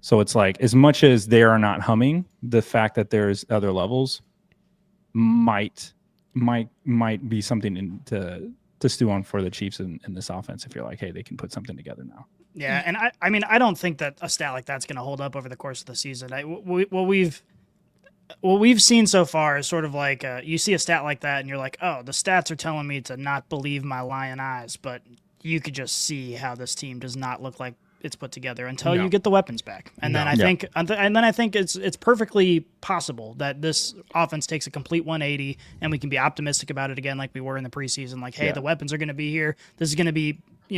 So it's like, as much as they are not humming, the fact that there's other levels might be something to stew on for the Chiefs in this offense, if you're like, hey, they can put something together now. Yeah, and I mean, I don't think that a stat like that's going to hold up over the course of the season. What we've seen so far is sort of like you see a stat like that and you're like, oh, the stats are telling me to not believe my lion eyes, but you could just see how this team does not look like it's put together until you get the weapons back. And then I think it's perfectly possible that this offense takes a complete 180 and we can be optimistic about it again like we were in the preseason. Like, hey, the weapons are going to be here. This is going to be,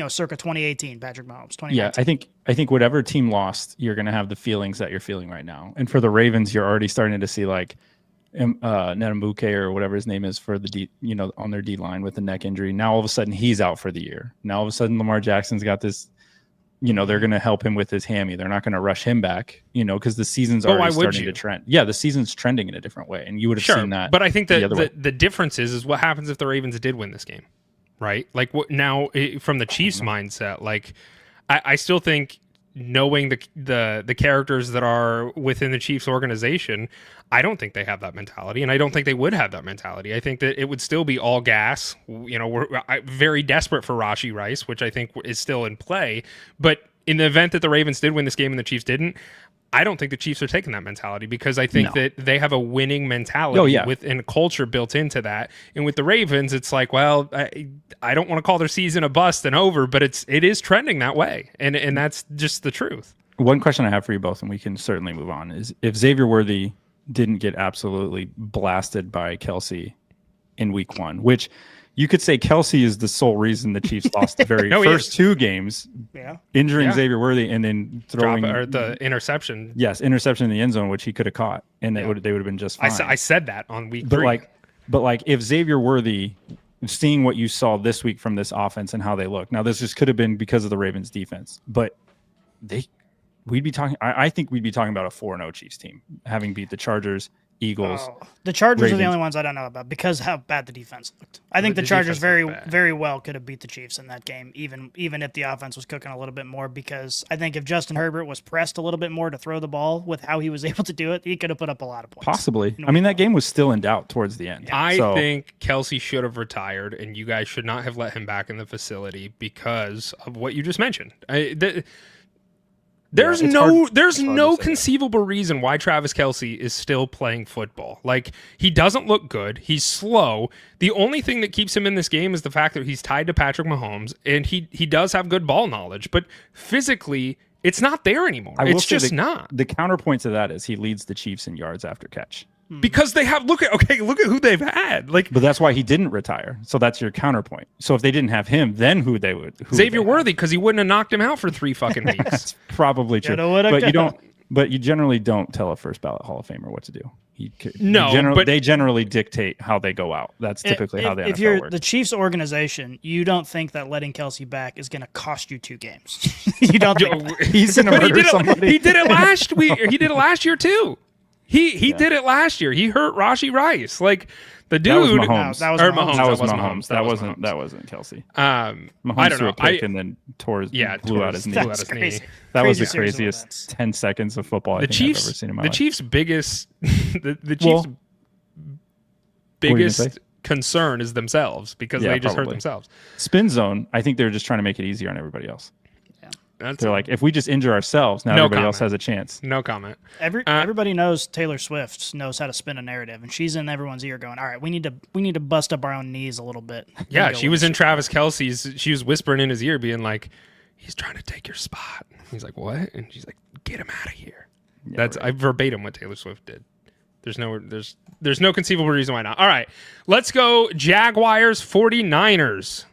circa 2018 Patrick Mahomes, 2019. Yeah, I think whatever team lost, you're going to have the feelings that you're feeling right now. And for the Ravens, you're already starting to see like Netambuke or whatever his name is for the D, on their D line with the neck injury. Now all of a sudden he's out for the year. Now all of a sudden Lamar Jackson's got this. They're going to help him with his hammy. They're not going to rush him back, because the season's already starting to trend. Yeah, the season's trending in a different way, and you would have seen that. But I think that the difference is what happens if the Ravens did win this game, right? Like now from the Chiefs' mindset, like I still think knowing the characters that are within the Chiefs organization, I don't think they have that mentality, and I don't think they would have that mentality. I think that it would still be all gas. We're very desperate for Rashee Rice, which I think is still in play. But in the event that the Ravens did win this game and the Chiefs didn't, I don't think the Chiefs are taking that mentality, because I think that they have a winning mentality within culture built into that. And with the Ravens, it's like, well, I don't want to call their season a bust and over, but it is trending that way. And that's just the truth. One question I have for you both, and we can certainly move on, is if Xavier Worthy didn't get absolutely blasted by Kelsey in week 1, which you could say Kelsey is the sole reason the Chiefs lost the very first 2 games, injuring Xavier Worthy and then throwing the interception. Yes, interception in the end zone, which he could have caught, and they would have been just fine. I said that on week 3. But if Xavier Worthy, seeing what you saw this week from this offense and how they look, now this just could have been because of the Ravens defense, but I think we'd be talking about a 4-0 Chiefs team, having beat the Chargers Eagles. The Chargers Ravens. are the only ones I don't know about because how bad the defense looked. I think the Chargers very well could have beat the Chiefs in that game, even if the offense was cooking a little bit more, because I think if Justin Herbert was pressed a little bit more to throw the ball with how he was able to do it, he could have put up a lot of points. Possibly. I mean, that game was still in doubt towards the end. I think Kelce should have retired, and you guys should not have let him back in the facility because of what you just mentioned. There's no conceivable reason why Travis Kelce is still playing football. Like, he doesn't look good. He's slow. The only thing that keeps him in this game is the fact that he's tied to Patrick Mahomes, and he does have good ball knowledge, but physically, it's not there anymore. It's just not. The counterpoint to that is he leads the Chiefs in yards after catch. Because they have look at who they've had. Like, but that's why he didn't retire. So that's your counterpoint. So if they didn't have him, then who Xavier Worthy, because he wouldn't have knocked him out for 3 fucking weeks. That's probably true. But you generally don't tell a first ballot Hall of Famer what to do. They generally dictate how they go out. That's typically how the NFL if you're works. The Chiefs organization, you don't think that letting Kelce back is going to cost you 2 games. You don't think he's going to murder somebody. He did it last week. He did it last year too. He did it last year. He hurt Rashee Rice. Like, the dude. That was Mahomes. That wasn't Kelce. Mahomes I don't know. Threw a pick and then blew out his knee. That was the craziest 10 seconds of football I've ever seen in my life. The Chiefs' biggest concern is themselves because they just hurt themselves. Spin zone. I think they're just trying to make it easier on everybody else. They're like, if we just injure ourselves, now everybody else has a chance. No comment. Everybody knows Taylor Swift knows how to spin a narrative, and she's in everyone's ear going, all right, we need to bust up our own knees a little bit. Yeah, she was in Travis Kelce's. She was whispering in his ear, being like, he's trying to take your spot. He's like, what? And she's like, get him out of here. Yeah, that's right. I verbatim what Taylor Swift did. There's no conceivable reason why not. All right, let's go Jaguars 49ers.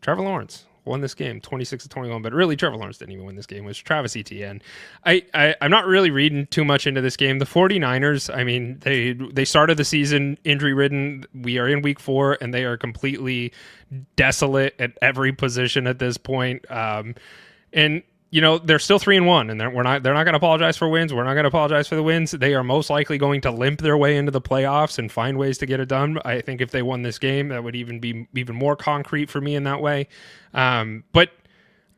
Trevor Lawrence won this game 26-21, but really Trevor Lawrence didn't even win this game. It was Travis Etienne. I'm not really reading too much into this game. The 49ers, I mean, they started the season injury-ridden. We are in week 4, and they are completely desolate at every position at this point. And you know, they're still 3-1, and they're not going to apologize for wins. We're not going to apologize for the wins. They are most likely going to limp their way into the playoffs and find ways to get it done. I think if they won this game, that would even be even more concrete for me in that way. But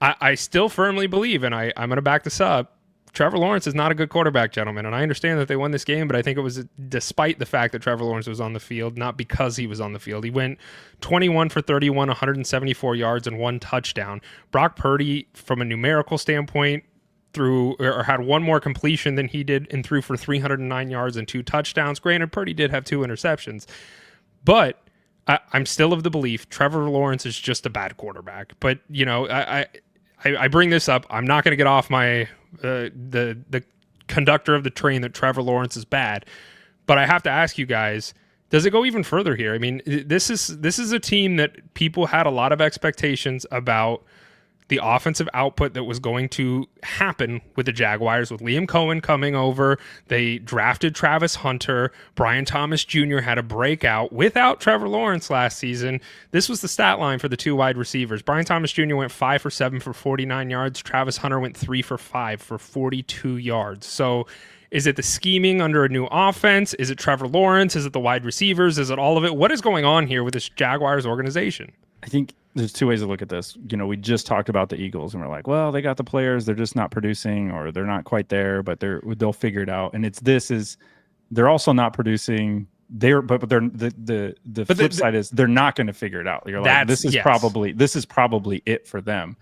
I still firmly believe, and I'm going to back this up, Trevor Lawrence is not a good quarterback, gentlemen. And I understand that they won this game, but I think it was despite the fact that Trevor Lawrence was on the field, not because he was on the field. He went 21 for 31, 174 yards, and 1 touchdown. Brock Purdy, from a numerical standpoint, had one more completion than he did and threw for 309 yards and 2 touchdowns. Granted, Purdy did have 2 interceptions. But I'm still of the belief Trevor Lawrence is just a bad quarterback. But, you know, I bring this up. I'm not going to get off my the conductor of the train that Trevor Lawrence is bad, but I have to ask you guys: does it go even further here? I mean, this is a team that people had a lot of expectations about the offensive output that was going to happen with the Jaguars, with Liam Cohen coming over. They drafted Travis Hunter. Brian Thomas Jr. had a breakout without Trevor Lawrence last season. This was the stat line for the 2 wide receivers. Brian Thomas Jr. went 5 for 7 for 49 yards. Travis Hunter went 3 for 5 for 42 yards. So is it the scheming under a new offense? Is it Trevor Lawrence? Is it the wide receivers? Is it all of it? What is going on here with this Jaguars organization? I think there's 2 ways to look at this. You know, we just talked about the Eagles, and we're like, well, they got the players, they're just not producing, or they're not quite there, but they'll figure it out. And they're also not producing. But the flip side is they're not going to figure it out. You're like, this is probably it for them.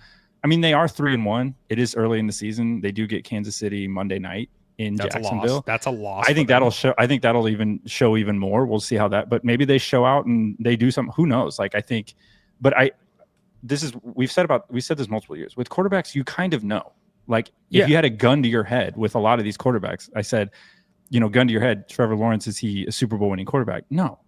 I mean, they are 3-1. It is early in the season. They do get Kansas City Monday night in Jacksonville. That's a loss. I think that'll show. I think that'll even show even more. We'll see how that. But maybe they show out and they do something. Who knows? Like, I think. But we said this multiple years with quarterbacks. You kind of know, like if you had a gun to your head with a lot of these quarterbacks, I said, you know, gun to your head, Trevor Lawrence, is he a Super Bowl winning quarterback? No,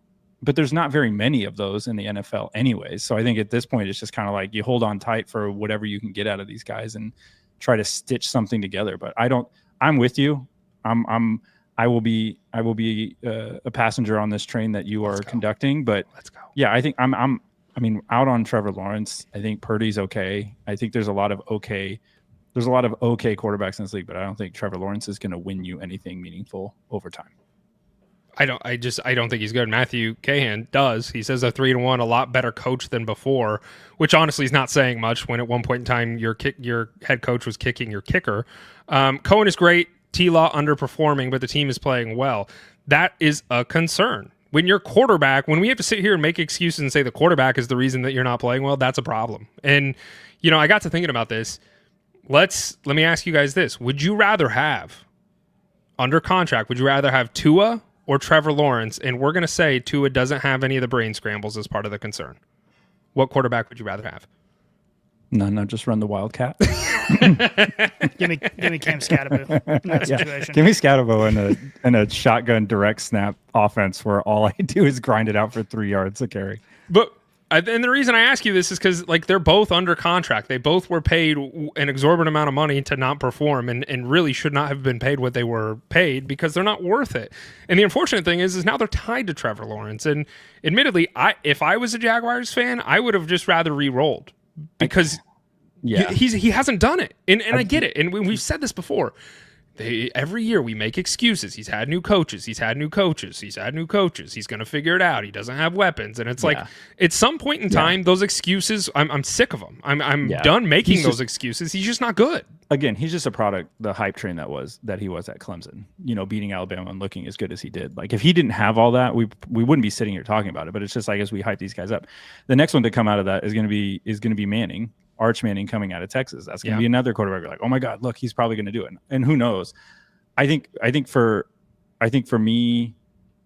but there's not very many of those in the NFL anyways. So I think at this point, it's just kind of like you hold on tight for whatever you can get out of these guys and try to stitch something together. But I'm with you. I will be a passenger on this train that you are conducting, but let's go. Yeah, I think I mean, out on Trevor Lawrence. I think Purdy's okay. I think there's a lot of okay quarterbacks in this league, but I don't think Trevor Lawrence is going to win you anything meaningful over time. I don't think he's good. Matthew Cahan does. He says they're 3-1, a lot better coach than before, which honestly is not saying much when at one point in time your head coach was kicking your kicker. Cohen is great. T-Law underperforming, but the team is playing well. That is a concern. When your quarterback, when we have to sit here and make excuses and say the quarterback is the reason that you're not playing well, that's a problem. And, I got to thinking about this. Let me ask you guys this. Would you rather have, under contract, would you rather have Tua or Trevor Lawrence? And we're going to say Tua doesn't have any of the brain scrambles as part of the concern. What quarterback would you rather have? No, just run the Wildcat. give me Cam Scatterbo in that situation. Give me Scatterbo in a shotgun direct snap offense where all I do is grind it out for 3 yards a carry. But and the reason I ask you this is because they're both under contract. They both were paid an exorbitant amount of money to not perform, and really should not have been paid what they were paid because they're not worth it. And the unfortunate thing is now they're tied to Trevor Lawrence. And admittedly, if I was a Jaguars fan, I would have just rather re-rolled because he hasn't done it. And I get it. And we've said this before. Every year we make excuses. He's had new coaches. He's going to figure it out. He doesn't have weapons. And it's like, at some point in time, those excuses, I'm sick of them. I'm done making those excuses. He's just not good. Again, he's just a product, the hype train that he was at Clemson, beating Alabama and looking as good as he did. Like, if he didn't have all that, we wouldn't be sitting here talking about it. But it's just like, as we hype these guys up, the next one to come out of that is going to be Manning. Arch Manning coming out of Texas. That's going to be another quarterback. You're like, oh my God, look, he's probably going to do it. And who knows? I think for me,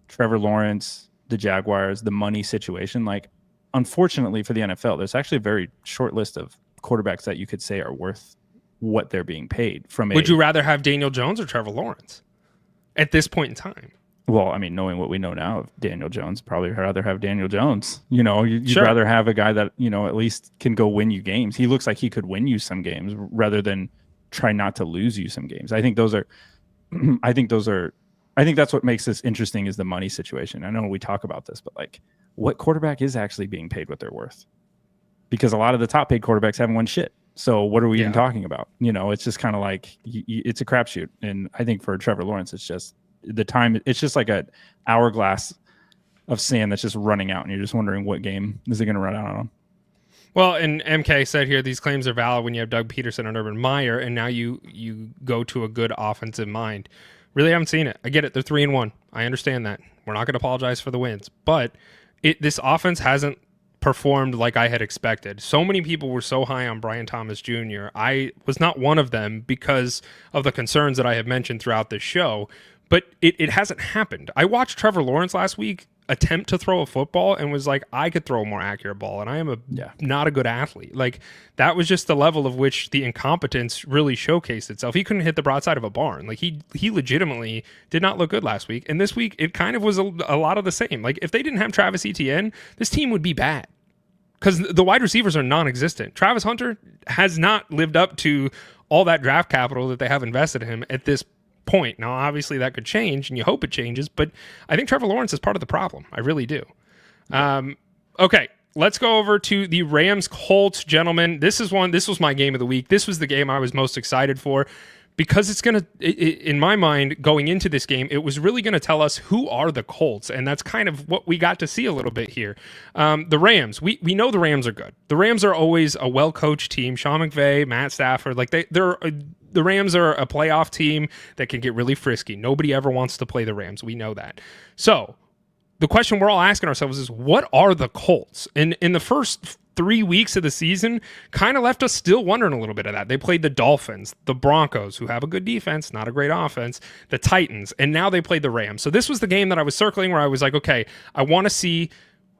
Trevor Lawrence, the Jaguars, the money situation, like, unfortunately for the NFL, there's actually a very short list of quarterbacks that you could say are worth what they're being paid from. Would you rather have Daniel Jones or Trevor Lawrence at this point in time? Well, I mean, knowing what we know now of Daniel Jones, probably rather have Daniel Jones. You'd rather have a guy that, at least can go win you games. He looks like he could win you some games rather than try not to lose you some games. I think that's what makes this interesting is the money situation. I know we talk about this, but like, what quarterback is actually being paid what they're worth? Because a lot of the top paid quarterbacks haven't won shit. So what are we even talking about? It's just kind of like, it's a crapshoot. And I think for Trevor Lawrence, it's just, the time, it's just like an hourglass of sand that's just running out, and you're just wondering what game is it going to run out on. Well, and MK said here these claims are valid when you have Doug Peterson and Urban Meyer, and now you go to a good offensive mind. Really haven't seen it. I get it. They're 3-1. I understand that. We're not going to apologize for the wins, but this offense hasn't performed like I had expected. So many people were so high on Brian Thomas Jr. I was not one of them because of the concerns that I have mentioned throughout this show. But it hasn't happened. I watched Trevor Lawrence last week attempt to throw a football and was like, I could throw a more accurate ball, and I am not a good athlete. Like, that was just the level of which the incompetence really showcased itself. He couldn't hit the broadside of a barn. Like, he legitimately did not look good last week. And this week, it kind of was a lot of the same. Like, if they didn't have Travis Etienne, this team would be bad because the wide receivers are non-existent. Travis Hunter has not lived up to all that draft capital that they have invested in him at this point. Now, obviously, that could change, and you hope it changes, but I think Trevor Lawrence is part of the problem. I really do. Okay, let's go over to the Rams-Colts, gentlemen. This was my game of the week. This was the game I was most excited for because it's going to, in my mind, going into this game, it was really going to tell us who are the Colts, and that's kind of what we got to see a little bit here. The Rams, we know the Rams are good. The Rams are always a well-coached team. Sean McVay, Matt Stafford, like the Rams are a playoff team that can get really frisky. Nobody ever wants to play the Rams. We know that. So the question we're all asking ourselves is, what are the Colts? And in the first 3 weeks of the season, kind of left us still wondering a little bit of that. They played the Dolphins, the Broncos, who have a good defense, not a great offense, the Titans, and now they played the Rams. So this was the game that I was circling where I was like, okay, I want to see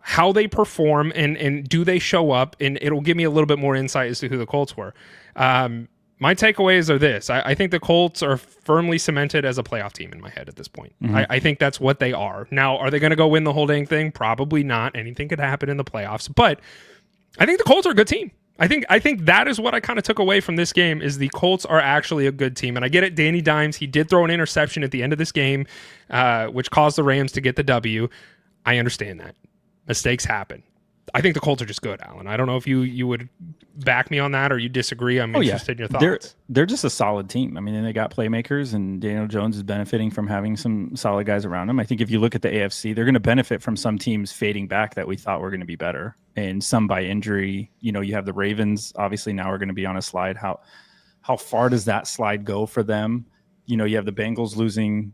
how they perform and do they show up, and it'll give me a little bit more insight as to who the Colts were. My takeaways are this. I think the Colts are firmly cemented as a playoff team in my head at this point. Mm-hmm. I think that's what they are. Now, are they going to go win the whole dang thing? Probably not. Anything could happen in the playoffs. But I think the Colts are a good team. I think that is what I kind of took away from this game is the Colts are actually a good team. And I get it, Danny Dimes, he did throw an interception at the end of this game, which caused the Rams to get the W. I understand that. Mistakes happen. I think the Colts are just good, Alan. I don't know if you would back me on that or you disagree. I'm interested in your thoughts. They're just a solid team. I mean, they got playmakers, and Daniel Jones is benefiting from having some solid guys around him. I think if you look at the AFC, they're going to benefit from some teams fading back that we thought were going to be better, and some by injury. You know, you have the Ravens, obviously now are going to be on a slide. How far does that slide go for them? You know, you have the Bengals losing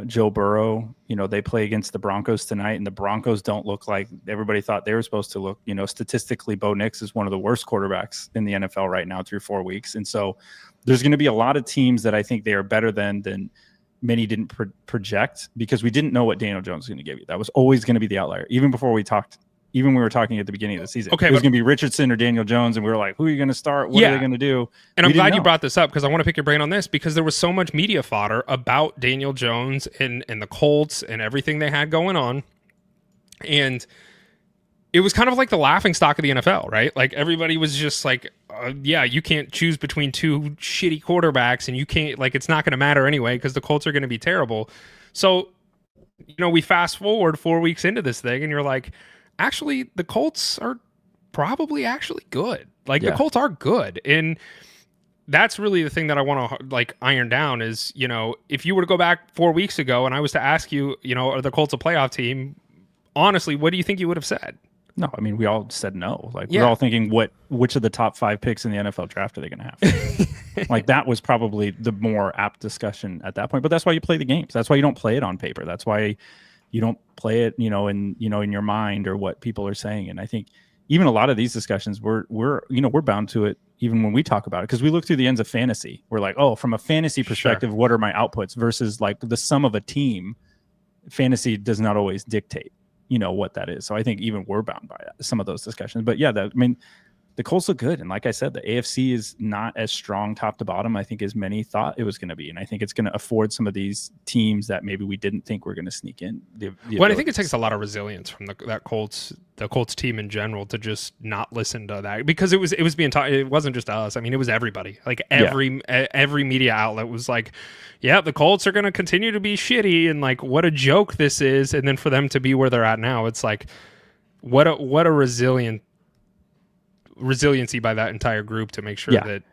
Joe Burrow. You know, they play against the Broncos tonight, and the Broncos don't look like everybody thought they were supposed to look. You know, statistically, Bo Nix is one of the worst quarterbacks in the NFL right now through 4 weeks. And so there's going to be a lot of teams that I think they are better than many didn't project, because we didn't know what Daniel Jones was going to give you. That was always going to be the outlier. Even we were talking at the beginning of the season. Okay, it was going to be Richardson or Daniel Jones, and we were like, who are you going to start? What are they going to do? And I'm glad you brought this up, because I want to pick your brain on this, because there was so much media fodder about Daniel Jones and the Colts and everything they had going on. And it was kind of like the laughingstock of the NFL, right? Like everybody was just like, you can't choose between two shitty quarterbacks, and you can't, like, it's not going to matter anyway because the Colts are going to be terrible. So, you know, we fast forward 4 weeks into this thing, and you're like, actually, the Colts are probably actually good. Like, the Colts are good. And that's really the thing that I want to, like, iron down is, you know, if you were to go back 4 weeks ago and I was to ask you, you know, are the Colts a playoff team? Honestly, what do you think you would have said? No, I mean, we all said no. Like, we're all thinking, which of the top 5 picks in the NFL draft are they going to have? Like, that was probably the more apt discussion at that point. But that's why you play the games. That's why you don't play it on paper. That's why you don't play it, in your mind or what people are saying. And I think even a lot of these discussions, we're bound to it even when we talk about it, because we look through the ends of fantasy. We're like, oh, from a fantasy perspective, what are my outputs versus like the sum of a team? Fantasy does not always dictate, what that is. So I think even we're bound by some of those discussions. But yeah, the Colts look good. And like I said, the AFC is not as strong top to bottom, I think, as many thought it was going to be. And I think it's going to afford some of these teams that maybe we didn't think were going to sneak in. I think it takes a lot of resilience from the Colts team in general to just not listen to that, because it was being taught. It wasn't just us. I mean, it was everybody. Like every media outlet was like, yeah, the Colts are going to continue to be shitty, and like, what a joke this is. And then for them to be where they're at now, it's like, what a resiliency by that entire group to make sure that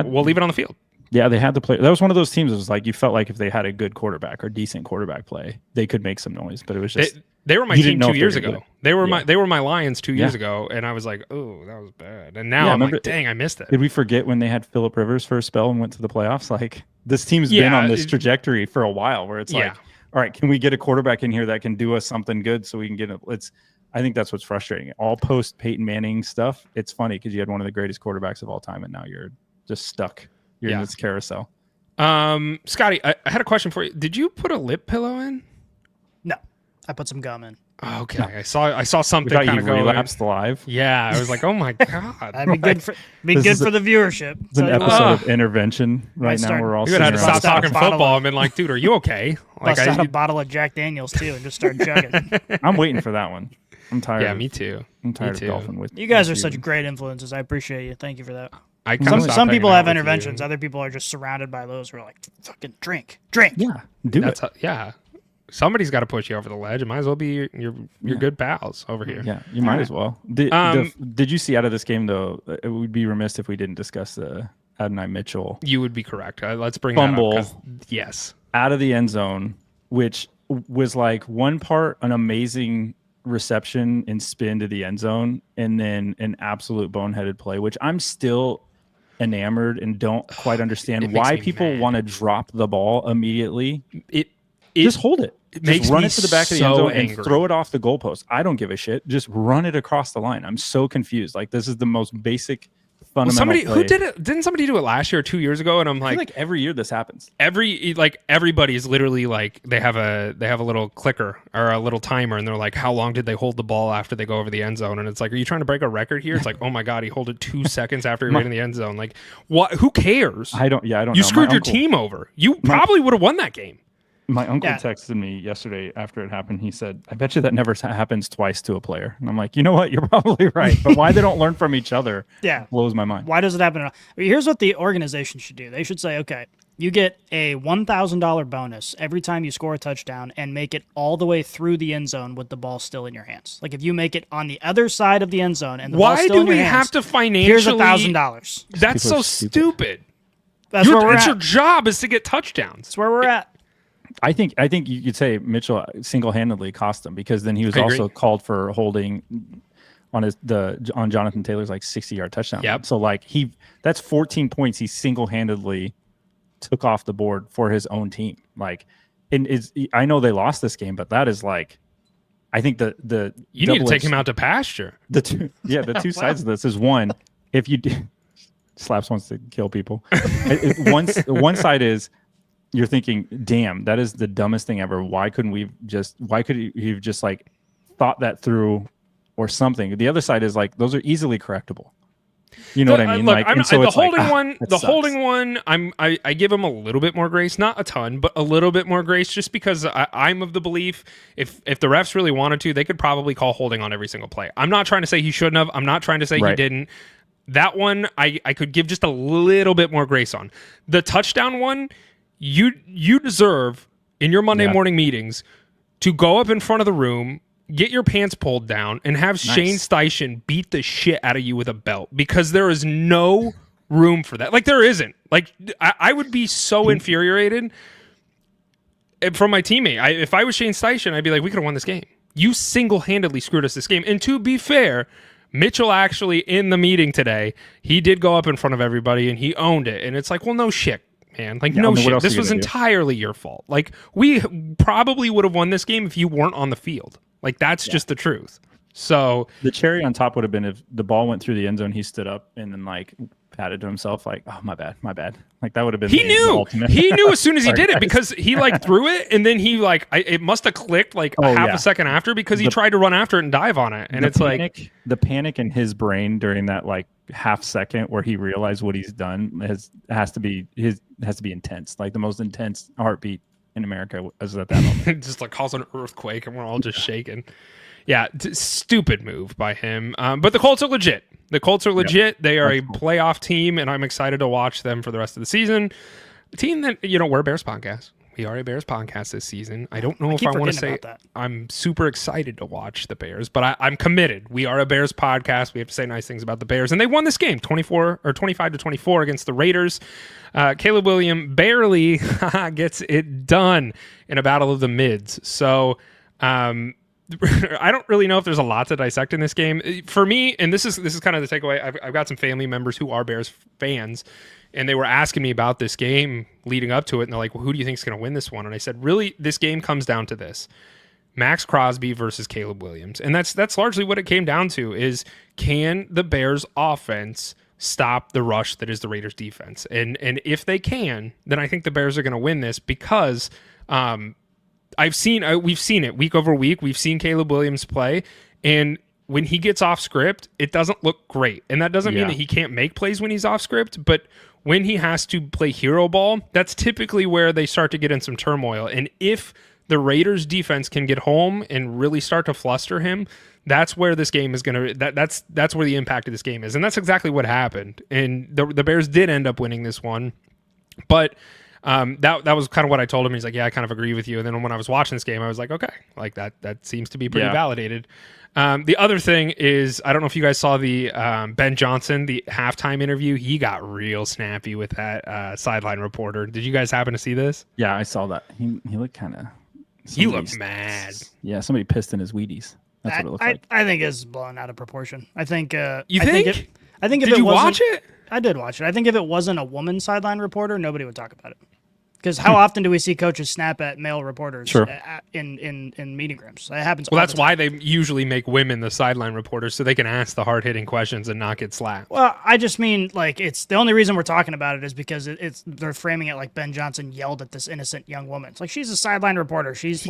we'll leave it on the field. Yeah, they had to play. That was one of those teams. It was like you felt like if they had a good quarterback or decent quarterback play, they could make some noise. But it was just they were my team 2 years ago. They were my Lions 2 years ago, and I was like, oh, that was bad. And now I'm like, dang, I missed it. Did we forget when they had Phillip Rivers for a spell and went to the playoffs? Like, this team's been on this trajectory for a while, where it's like, all right, can we get a quarterback in here that can do us something good so we can get it? I think that's what's frustrating. All post Peyton Manning stuff. It's funny because you had one of the greatest quarterbacks of all time, and now you're just stuck. You're in this carousel. Scotty, I had a question for you. Did you put a lip pillow in? No, I put some gum in. Oh, okay, no. I saw something kind of go relapsed live. Yeah, I was like, oh my god, that'd be good for the viewership. It's an episode of Intervention right now. We're all. You had to stop talking football. I've been like, dude, are you okay? Like, bust out a bottle of Jack Daniels too, and just start chugging. I'm waiting for that one. I'm tired. Yeah, me too. I'm tired of golfing with you. Guys are such great influences. I appreciate you. Thank you for that. Some people have interventions. Other people are just surrounded by those who are like, fucking drink. Yeah, do it. Yeah. Somebody's got to push you over the ledge. It might as well be your good pals over here. Yeah, you might as well. Did you see out of this game, though, it would be remiss if we didn't discuss the Adonai Mitchell. You would be correct. Let's bring fumble that up. Yes. Out of the end zone, which was like one part an amazing reception and spin to the end zone, and then an absolute boneheaded play, which I'm still enamored and don't quite understand why people want to drop the ball immediately. Just hold it. Just run it to the back of the end zone and throw it off the goalpost. I don't give a shit. Just run it across the line. I'm so confused. Like, this is the most basic fundamental play. Who did it? Didn't somebody do it last year or 2 years ago? And I'm like, I feel like every year this happens. Everybody's literally like, they have a little clicker or a little timer, and they're like, how long did they hold the ball after they go over the end zone? And it's like, are you trying to break a record here? It's like, oh my god, he held it 2 seconds after he ran in the end zone. Like, what? Who cares? I don't know. You screwed your team over. You probably would have won that game. My uncle texted me yesterday after it happened. He said, I bet you that never happens twice to a player. And I'm like, you know what? You're probably right. But why they don't learn from each other blows my mind. Why does it happen? Here's what the organization should do. They should say, okay, You get a $1,000 bonus every time you score a touchdown and make it all the way through the end zone with the ball still in your hands. Like if you make it on the other side of the end zone and the ball's still in your hands, why do we have to financially? Here's $1,000. That's so stupid. That's where we're it's at. your job is to get touchdowns. That's where we're at. I think you could say Mitchell single-handedly cost them, because then he was also called for holding on on Jonathan Taylor's like 60-yard touchdown. Yep. So like that's 14 points he single-handedly took off the board for his own team. Like, I know they lost this game, but that is like, I think the you need to take him out to pasture. The two sides of this is, one, if you Slaps wants to kill people. One side is, you're thinking, damn, that is the dumbest thing ever. Why could he have just like thought that through or something? The other side is like, those are easily correctable. You know what I mean? Look, like, the holding one, I give him a little bit more grace, not a ton, but a little bit more grace, just because I'm of the belief if the refs really wanted to, they could probably call holding on every single play. I'm not trying to say he shouldn't have. I'm not trying to say he didn't. That one, I could give just a little bit more grace on. The touchdown one, you deserve in your Monday morning meetings to go up in front of the room, get your pants pulled down, and have Shane Steichen beat the shit out of you with a belt, because there is no room for that. Like, there isn't. Like, I would be so infuriated from my teammate. If I was Shane Steichen, I'd be like, we could have won this game. You single-handedly screwed us this game. And to be fair, Mitchell actually, in the meeting today, he did go up in front of everybody and he owned it. And it's like, well, no shit, man. Like, no shit. This was entirely your fault. Like, we probably would have won this game if you weren't on the field. Like, that's just the truth. So the cherry on top would have been if the ball went through the end zone, he stood up and then like patted to himself like, oh, my bad. Like, that would have been he knew as soon as he did it, because he like threw it and then he like it must have clicked like half a second after, because he tried to run after it and dive on it, and it's like the panic in his brain during that like half second where he realized what he's done has to be intense, like the most intense heartbeat in America was at that moment. Just like cause an earthquake and we're all just shaking. Yeah, stupid move by him. But the Colts are legit. Yep. They are a playoff team, and I'm excited to watch them for the rest of the season. A team that, we're a Bears podcast. We are a Bears podcast this season. I don't know if I want to say I'm super excited to watch the Bears, but I'm committed. We are a Bears podcast. We have to say nice things about the Bears, and they won this game 25-24 against the Raiders. Caleb Williams barely gets it done in a battle of the mids. So I don't really know if there's a lot to dissect in this game. For me, and this is kind of the takeaway, I've got some family members who are Bears fans, and they were asking me about this game leading up to it, and they're like, well, who do you think is going to win this one? And I said, really, this game comes down to this. Max Crosby versus Caleb Williams. And that's largely what it came down to, is can the Bears offense stop the rush that is the Raiders defense? And if they can, then I think the Bears are going to win this, because we've seen it week over week. We've seen Caleb Williams play, and when he gets off script, it doesn't look great. And that doesn't mean that he can't make plays when he's off script, but when he has to play hero ball, that's typically where they start to get in some turmoil. And if the Raiders defense can get home and really start to fluster him, that's where this game is going to, that's where the impact of this game is. And that's exactly what happened. And the Bears did end up winning this one, but that was kind of what I told him. He's like, yeah, I kind of agree with you. And then when I was watching this game, I was like, okay, like that seems to be pretty validated. The other thing is, I don't know if you guys saw the Ben Johnson, the halftime interview. He got real snappy with that sideline reporter. Did you guys happen to see this? Yeah, I saw that. He looked kind of... He looked mad. Yeah, somebody pissed in his Wheaties. That's what it looked like. I think it's blown out of proportion. I think... you think? I think if Did you watch it? I did watch it. I think if it wasn't a woman sideline reporter, nobody would talk about it. Because how often do we see coaches snap at male reporters in meeting rooms? It happens. Well, that's why they usually make women the sideline reporters, so they can ask the hard-hitting questions and not get slapped. Well, I just mean, like, it's the only reason we're talking about it is because they're framing it like Ben Johnson yelled at this innocent young woman. It's like, she's a sideline reporter. She's she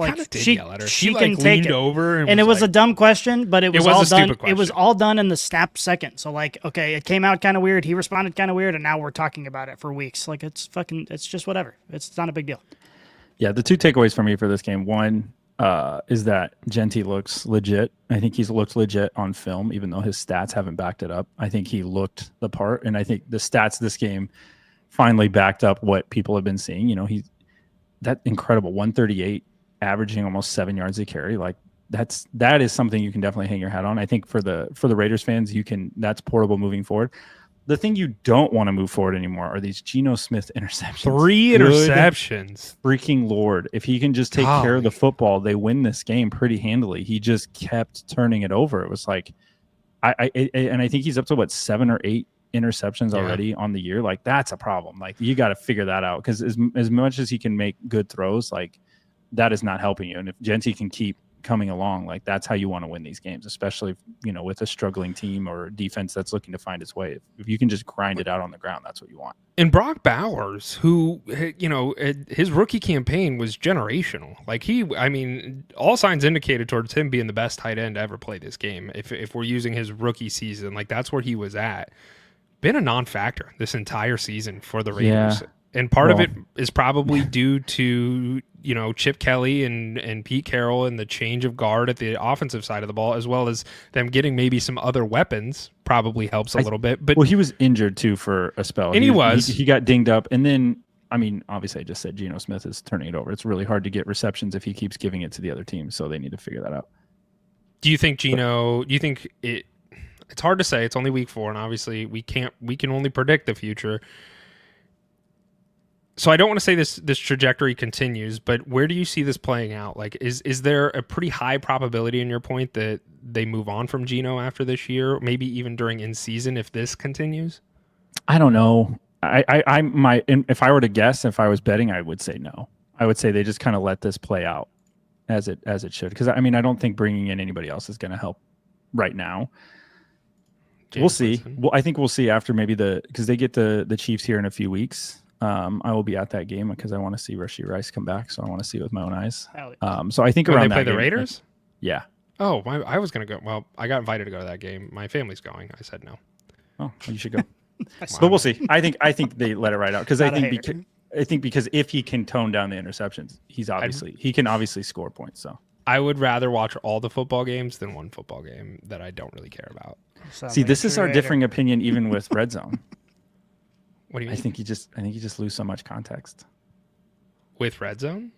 yell at her. She like, can take leaned it over, and it was a dumb question, but it was all done. Stupid question. It was all done in the snap second. So like, okay, it came out kind of weird. He responded kind of weird, and now we're talking about it for weeks. Like, it's just whatever. It's not a big deal. Yeah, the two takeaways for me for this game. One is that Genty looks legit. I think he's looked legit on film, even though his stats haven't backed it up. I think he looked the part, and I think the stats this game finally backed up what people have been seeing. You know, he's that incredible 138, averaging almost 7 yards a carry. Like that is something you can definitely hang your hat on. I think for the Raiders fans, that's portable moving forward. The thing you don't want to move forward anymore are these Geno Smith interceptions. 3 interceptions. Freaking Lord. If he can just take care of the football, they win this game pretty handily. He just kept turning it over. It was like, I think he's up to 7 or 8 interceptions already on the year. Like, that's a problem. Like, you got to figure that out, because as much as he can make good throws, like, that is not helping you. And if Genty can keep coming along, like, that's how you want to win these games, especially, you know, with a struggling team or a defense that's looking to find its way. If you can just grind it out on the ground, that's what you want. And Brock Bowers, who, you know, his rookie campaign was generational. Like, all signs indicated towards him being the best tight end to ever play this game. If we're using his rookie season, like, that's where he was at. Been a non-factor this entire season for the Raiders. Yeah. And part of it is probably due to, you know, Chip Kelly and Pete Carroll and the change of guard at the offensive side of the ball, as well as them getting maybe some other weapons probably helps a little bit. But he was injured too for a spell. And he got dinged up. And then, I mean, obviously I just said Geno Smith is turning it over. It's really hard to get receptions if he keeps giving it to the other team. So they need to figure that out. Do you think it's hard to say. It's only week 4, and obviously we can only predict the future. So I don't want to say this trajectory continues, but where do you see this playing out? Like, is there a pretty high probability in your point that they move on from Geno after this year, maybe even during in season if this continues? I don't know. If I were to guess, if I was betting, I would say no. I would say they just kind of let this play out as it should. Because I mean, I don't think bringing in anybody else is going to help right now. We'll see. Well, I think we'll see after maybe because they get the Chiefs here in a few weeks. I will be at that game because I want to see Rashee Rice come back, so I want to see it with my own eyes. So I think when around they play that the game, Raiders. Yeah. Oh, I was gonna go. Well, I got invited to go to that game. My family's going. I said no. Oh, well, you should go. But we'll see. I think they let it right out because I think because if he can tone down the interceptions, he can obviously score points. So I would rather watch all the football games than one football game that I don't really care about. See, this is our differing opinion, even with Red Zone. What do you mean? I think you just lose so much context with Red Zone.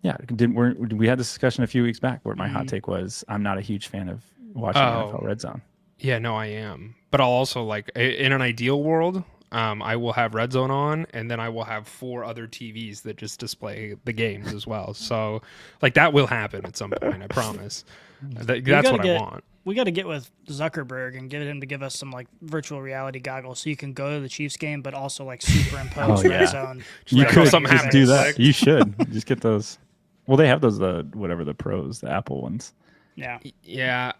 Yeah, we had this discussion a few weeks back where my hot take was I'm not a huge fan of watching NFL Red Zone. Yeah, no, I am. But I'll also, like, in an ideal world, I will have Red Zone on, and then I will have 4 other TVs that just display the games as well. So, like, that will happen at some point. I promise. That's what I want. We got to get with Zuckerberg and get him to give us some, like, virtual reality goggles so you can go to the Chiefs game, but also, like, superimpose Red Zone. You could just do that. You should just get those. Well, they have those whatever the pros, the Apple ones. Yeah. Yeah.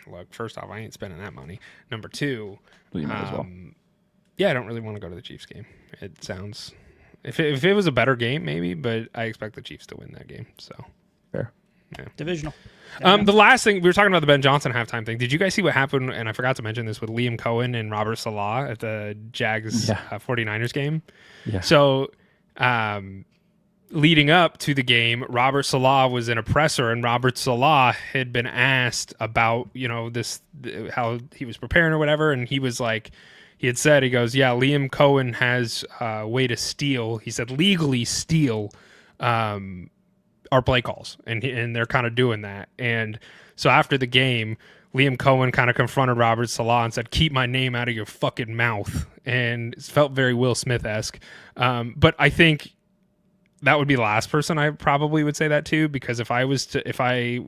Look, first off, I ain't spending that money. Number 2, well, you might as well. Yeah, I don't really want to go to the Chiefs game. It sounds if it was a better game, maybe, but I expect the Chiefs to win that game. So fair. Yeah. Divisional. The last thing, we were talking about the Ben Johnson halftime thing. Did you guys see what happened? And I forgot to mention this with Liam Cohen and Robert Salah at the Jags 49ers game. Yeah. So, leading up to the game, Robert Salah was in a presser, and Robert Salah had been asked about, you know, how he was preparing or whatever, and he was like, he goes, yeah, Liam Cohen has a way to steal. He said legally steal our play calls, and they're kind of doing that. And so after the game, Liam Cohen kind of confronted Robert Salah and said, keep my name out of your fucking mouth. And it felt very Will Smith-esque. But I think that would be the last person I probably would say that to, because if I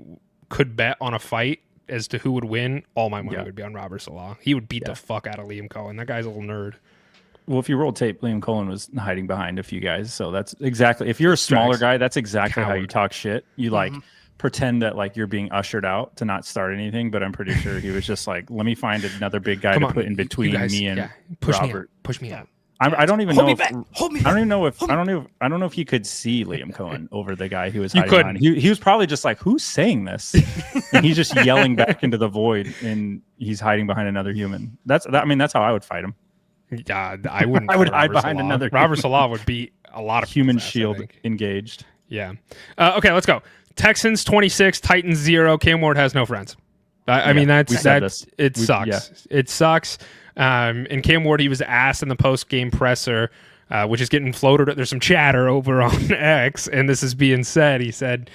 could bet on a fight as to who would win, all my money would be on Robert Salah. He would beat the fuck out of Liam Cohen. That guy's a little nerd. Well, if you roll tape, Liam Cohen was hiding behind a few guys. So that's exactly, if you're a smaller guy, that's exactly how you talk shit. You like pretend that like you're being ushered out to not start anything, but I'm pretty sure he was just like, let me find another big guy to put in between me and Robert. Push me out. I don't even know if Hold me I don't even know if I don't know if he could see Liam Cohen over the guy who was hiding behind. He was probably just like, who's saying this? And he's just yelling back into the void, and he's hiding behind another human. That's how I would fight him. Yeah, I wouldn't. I would hide behind another. Robert Salah would be a lot of human shield engaged. Yeah. Okay, let's go. Texans 26, Titans 0. Cam Ward has no friends. I mean, it sucks. It sucks. And Cam Ward, he was asked in the post-game presser which is getting floated. There's some chatter over on X, and this is being said. He said,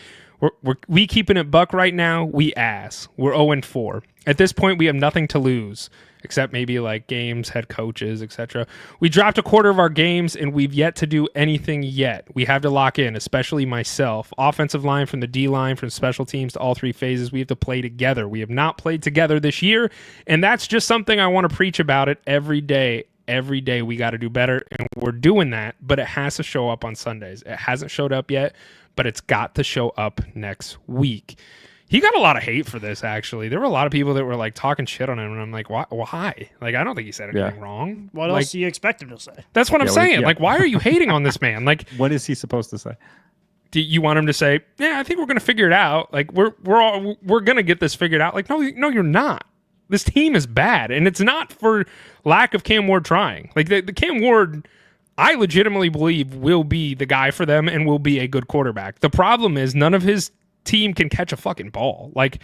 we keeping it buck right now. We ass. We're 0-4. At this point, we have nothing to lose, except maybe like games, head coaches, etc. We dropped a quarter of our games, and we've yet to do anything yet. We have to lock in, especially myself. Offensive line from the D-line, from special teams to all three phases, we have to play together. We have not played together this year, and that's just something I want to preach about it every day. Every day we got to do better, and we're doing that, but it has to show up on Sundays. It hasn't showed up yet, but it's got to show up next week. He got a lot of hate for this, actually. There were a lot of people that were like talking shit on him, and I'm like, why? Like, I don't think he said anything wrong. What else do you expect him to say? That's what I'm saying. Like, why are you hating on this man? Like, what is he supposed to say? Do you want him to say, yeah, I think we're going to figure it out. Like, we're going to get this figured out. Like, no, you're not. This team is bad, and it's not for lack of Cam Ward trying. Like, the Cam Ward, I legitimately believe, will be the guy for them and will be a good quarterback. The problem is none of his team can catch a fucking ball. Like,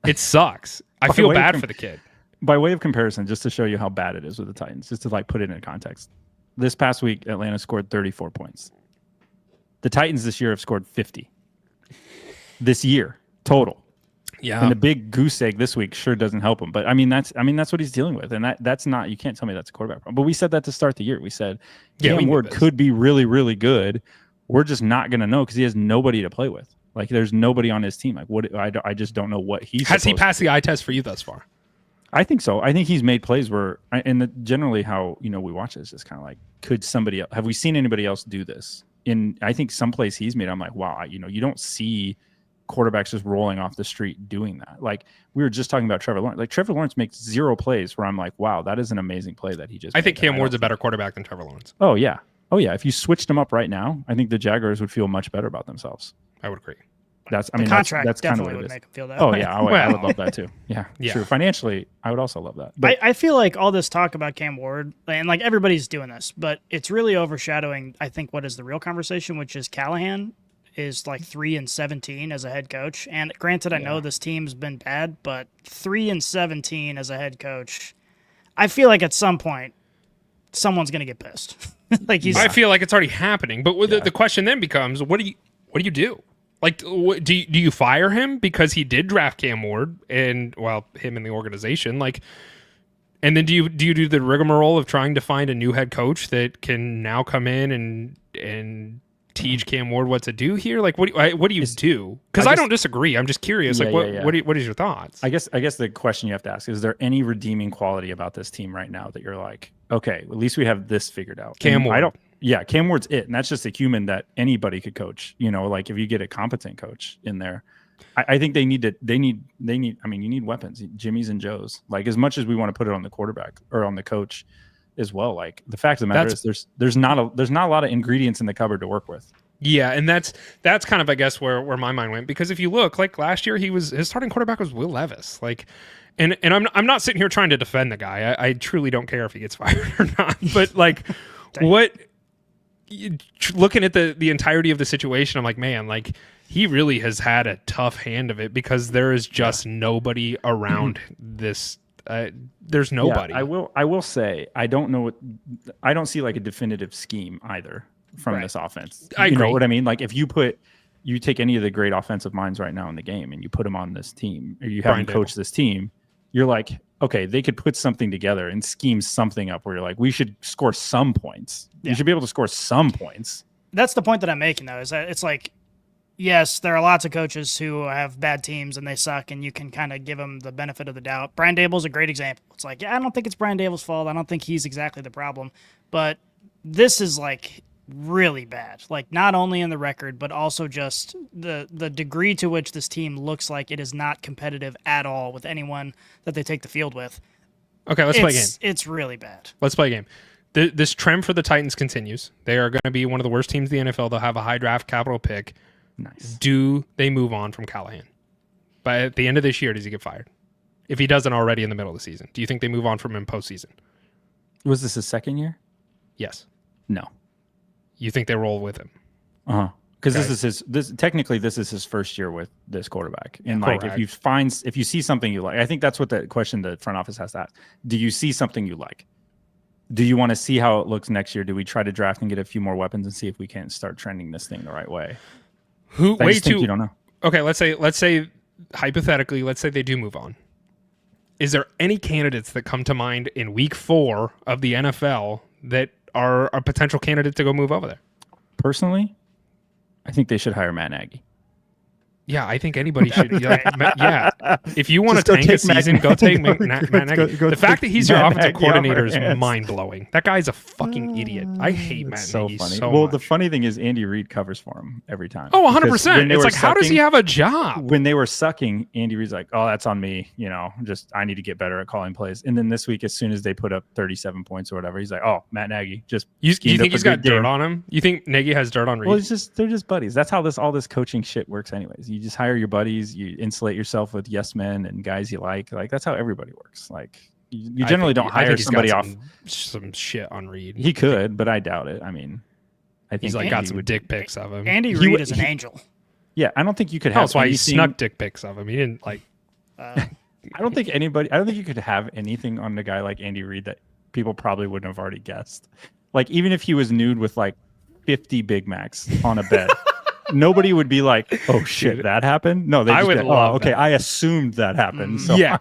it sucks. I feel bad for the kid. By way of comparison, just to show you how bad it is with the Titans, just to like put it in context. This past week, Atlanta scored 34 points. The Titans this year have scored 50. This year, total. Yeah. And the big goose egg this week sure doesn't help him. But that's what he's dealing with. And that's not, you can't tell me that's a quarterback problem. But we said that to start the year. We said Cam Ward could be really, really good. We're just not going to know because he has nobody to play with. Like, there's nobody on his team. Like, what? I just don't know what he's. Has he passed the eye test for you thus far? I think so. I think he's made plays where, generally how we watch this is kind of like, could somebody else, have we seen anybody else do this? I think some plays he's made, I'm like, wow, you don't see quarterbacks just rolling off the street doing that. Like, we were just talking about Trevor Lawrence. Like, Trevor Lawrence makes 0 plays where I'm like, wow, that is an amazing play that he just. I think Cam Ward's a better quarterback than Trevor Lawrence. Oh yeah. If you switched him up right now, I think the Jaguars would feel much better about themselves. I would agree. That's contract kind of what would make him feel that. Oh way. yeah, I would love that too. Yeah, true. Financially, I would also love that. But I feel like all this talk about Cam Ward, and like everybody's doing this, but it's really overshadowing, I think, what is the real conversation, which is Callahan is like 3-17 as a head coach. And granted, I know this team's been bad, but 3-17 as a head coach, I feel like at some point someone's gonna get pissed. I feel like it's already happening. But the question then becomes, what do you do? Like, do you fire him because he did draft Cam Ward and, well, him and the organization? Like, and then do you do the rigmarole of trying to find a new head coach that can now come in and teach Cam Ward what to do here? Like, what do you do? Because I don't disagree. I'm just curious. What is your thoughts? I guess the question you have to ask is there any redeeming quality about this team right now that you're like, okay, at least we have this figured out. Cam Ward. Cam Ward's it, and that's just a human that anybody could coach. Like if you get a competent coach in there, I think they need. I mean, you need weapons, Jimmys and Joes. Like, as much as we want to put it on the quarterback or on the coach as well. Like, the fact of the matter is, there's not a lot of ingredients in the cupboard to work with. Yeah, and that's kind of, I guess, where my mind went, because if you look, like last year, his starting quarterback was Will Levis. Like, and I'm not sitting here trying to defend the guy. I truly don't care if he gets fired or not. But like, looking at the entirety of the situation, I'm like, man, like, he really has had a tough hand of it because there is just nobody around this. There's nobody. Yeah, I will say, I don't see like a definitive scheme either from this offense. I agree. Know what I mean? Like, if you take any of the great offensive minds right now in the game and you put them on this team, or you have them coach this team, you're like, okay, they could put something together and scheme something up where you're like, we should score some points. Yeah. You should be able to score some points. That's the point that I'm making, though, is that it's like, yes, there are lots of coaches who have bad teams and they suck, and you can kind of give them the benefit of the doubt. Brian Dable's a great example. It's like, yeah, I don't think it's Brian Dable's fault. I don't think he's exactly the problem. But this is like really bad. Like, not only in the record, but also just the degree to which this team looks like it is not competitive at all with anyone that they take the field with. Okay, let's play a game. It's really bad. Let's play a game. This trend for the Titans continues. They are going to be one of the worst teams in the NFL. They'll have a high draft capital pick. Nice. Do they move on from Callahan? But at the end of this year, does he get fired? If he doesn't already in the middle of the season, do you think they move on from him postseason? Was this his second year? Yes. No. You think they roll with him? Because technically this is his first year with this quarterback. And like, if you see something you like, I think that's what the question the front office has to ask. Do you see something you like? do you want to see how it looks next year? Do we try to draft and get a few more weapons and see if we can't start trending this thing the right way? You don't know. Okay, let's say hypothetically, let's say they do move on. Is there any candidates that come to mind in week 4 of the NFL that are a potential candidate to go move over there? Personally, I think they should hire Matt Nagy. Yeah, I think anybody should. Yeah, if you want to tank a season, go take Matt Nagy. The fact that he's your offensive coordinator is mind blowing. That guy's a fucking idiot. I hate Matt Nagy so much. The funny thing is Andy Reid covers for him every time. Oh, 100%. It's like, how does he have a job? When they were sucking, Andy Reid's like, "Oh, that's on me. I need to get better at calling plays." And then this week, as soon as they put up 37 points or whatever, he's like, "Oh, Matt Nagy just." You think he's got dirt on him? You think Nagy has dirt on Reid? Well, they're just buddies. That's how all this coaching shit works, anyways. You just hire your buddies, you insulate yourself with yes men and guys you like that's how everybody works. Like you generally don't hire somebody off some shit on Reid. He could, but I doubt it. I mean, I think he's like got some dick pics of him. Andy Reid is an angel. Yeah, I don't think you could have. That's why he snuck dick pics of him. He didn't like. I don't think you could have anything on a guy like Andy Reid that people probably wouldn't have already guessed. Like even if he was nude with like 50 Big Macs on a bed. Nobody would be like, "Oh shit, that happened." No, they just okay. I assumed that happened. So yeah.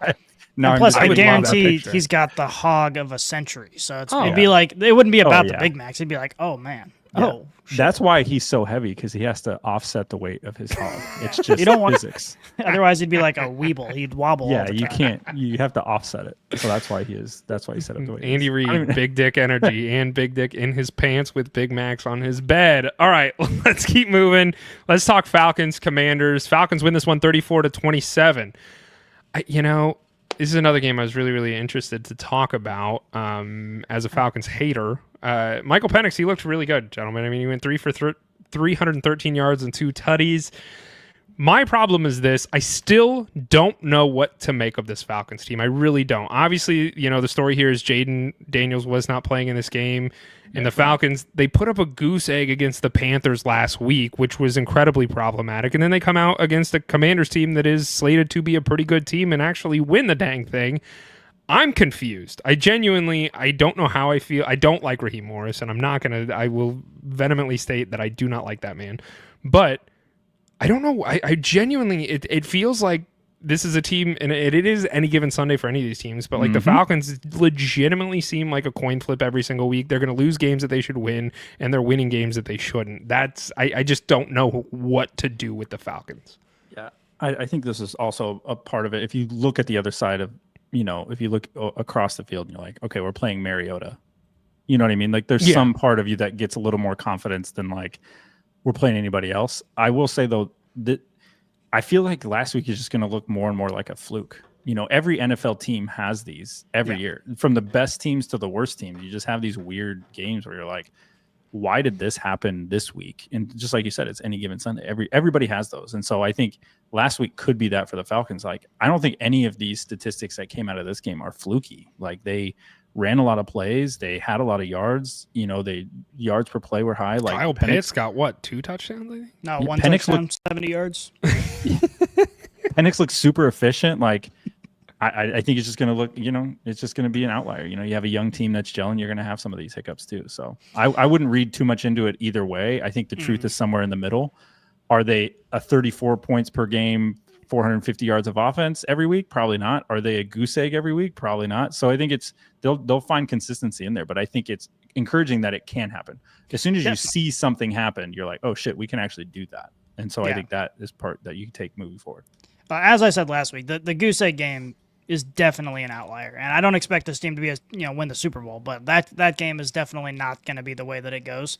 Plus, I guarantee he's got the hog of a century. So it'd be like it wouldn't be about the Big Macs. It'd be like, "Oh man, oh." Shit. That's why he's so heavy because he has to offset the weight of his hog. It's just you don't physics. Otherwise, he'd be like a weeble. He'd wobble. Yeah, you can't. You have to offset it. So that's why he set up the way. Andy Reid, big dick energy and big dick in his pants with Big Macs on his bed. All right, let's keep moving. Let's talk Falcons, Commanders. Falcons win this one 34-27. This is another game I was really, really interested to talk about as a Falcons hater. Michael Penix, he looked really good, gentlemen. I mean, he went 3 for 313 yards and 2 tutties. My problem is this. I still don't know what to make of this Falcons team. I really don't. Obviously, the story here is Jaden Daniels was not playing in this game. And the Falcons, they put up a goose egg against the Panthers last week, which was incredibly problematic. And then they come out against a Commanders team that is slated to be a pretty good team and actually win the dang thing. I'm confused. I don't know how I feel. I don't like Raheem Morris, and I will vehemently state that I do not like that man. But I don't know. I genuinely, it feels like this is a team, and it is any given Sunday for any of these teams, but like the Falcons legitimately seem like a coin flip every single week. They're going to lose games that they should win, and they're winning games that they shouldn't. I just don't know what to do with the Falcons. Yeah, I think this is also a part of it. If you look at the other side of, if you look across the field and you're like, okay, we're playing Mariota. You know what I mean? Like there's some part of you that gets a little more confidence than like we're playing anybody else. I will say though that I feel like last week is just going to look more and more like a fluke. Every NFL team has these every year, from the best teams to the worst teams. You just have these weird games where you're like, why did this happen this week? And just like you said, it's any given Sunday. Everybody has those. And so I think last week could be that for the Falcons. Like, I don't think any of these statistics that came out of this game are fluky. Like they ran a lot of plays. They had a lot of yards. They yards per play were high. Like Kyle Pitts got what, 2 touchdowns? I think? No, one touchdown, 70 yards. Penix looks super efficient. Like I think it's just going to look, it's just going to be an outlier. You have a young team that's gelling. You're going to have some of these hiccups too. So I wouldn't read too much into it either way. I think the truth is somewhere in the middle. Are they a 34 points per game, 450 yards of offense every week? Probably not. Are they a goose egg every week? Probably not. So I think they'll find consistency in there, but I think it's encouraging that it can happen. As soon as you see something happen, you're like, oh shit, we can actually do that. And so I think that is part that you can take moving forward. As I said last week, the goose egg game is definitely an outlier, and I don't expect this team to be win the Super Bowl, but that game is definitely not going to be the way that it goes.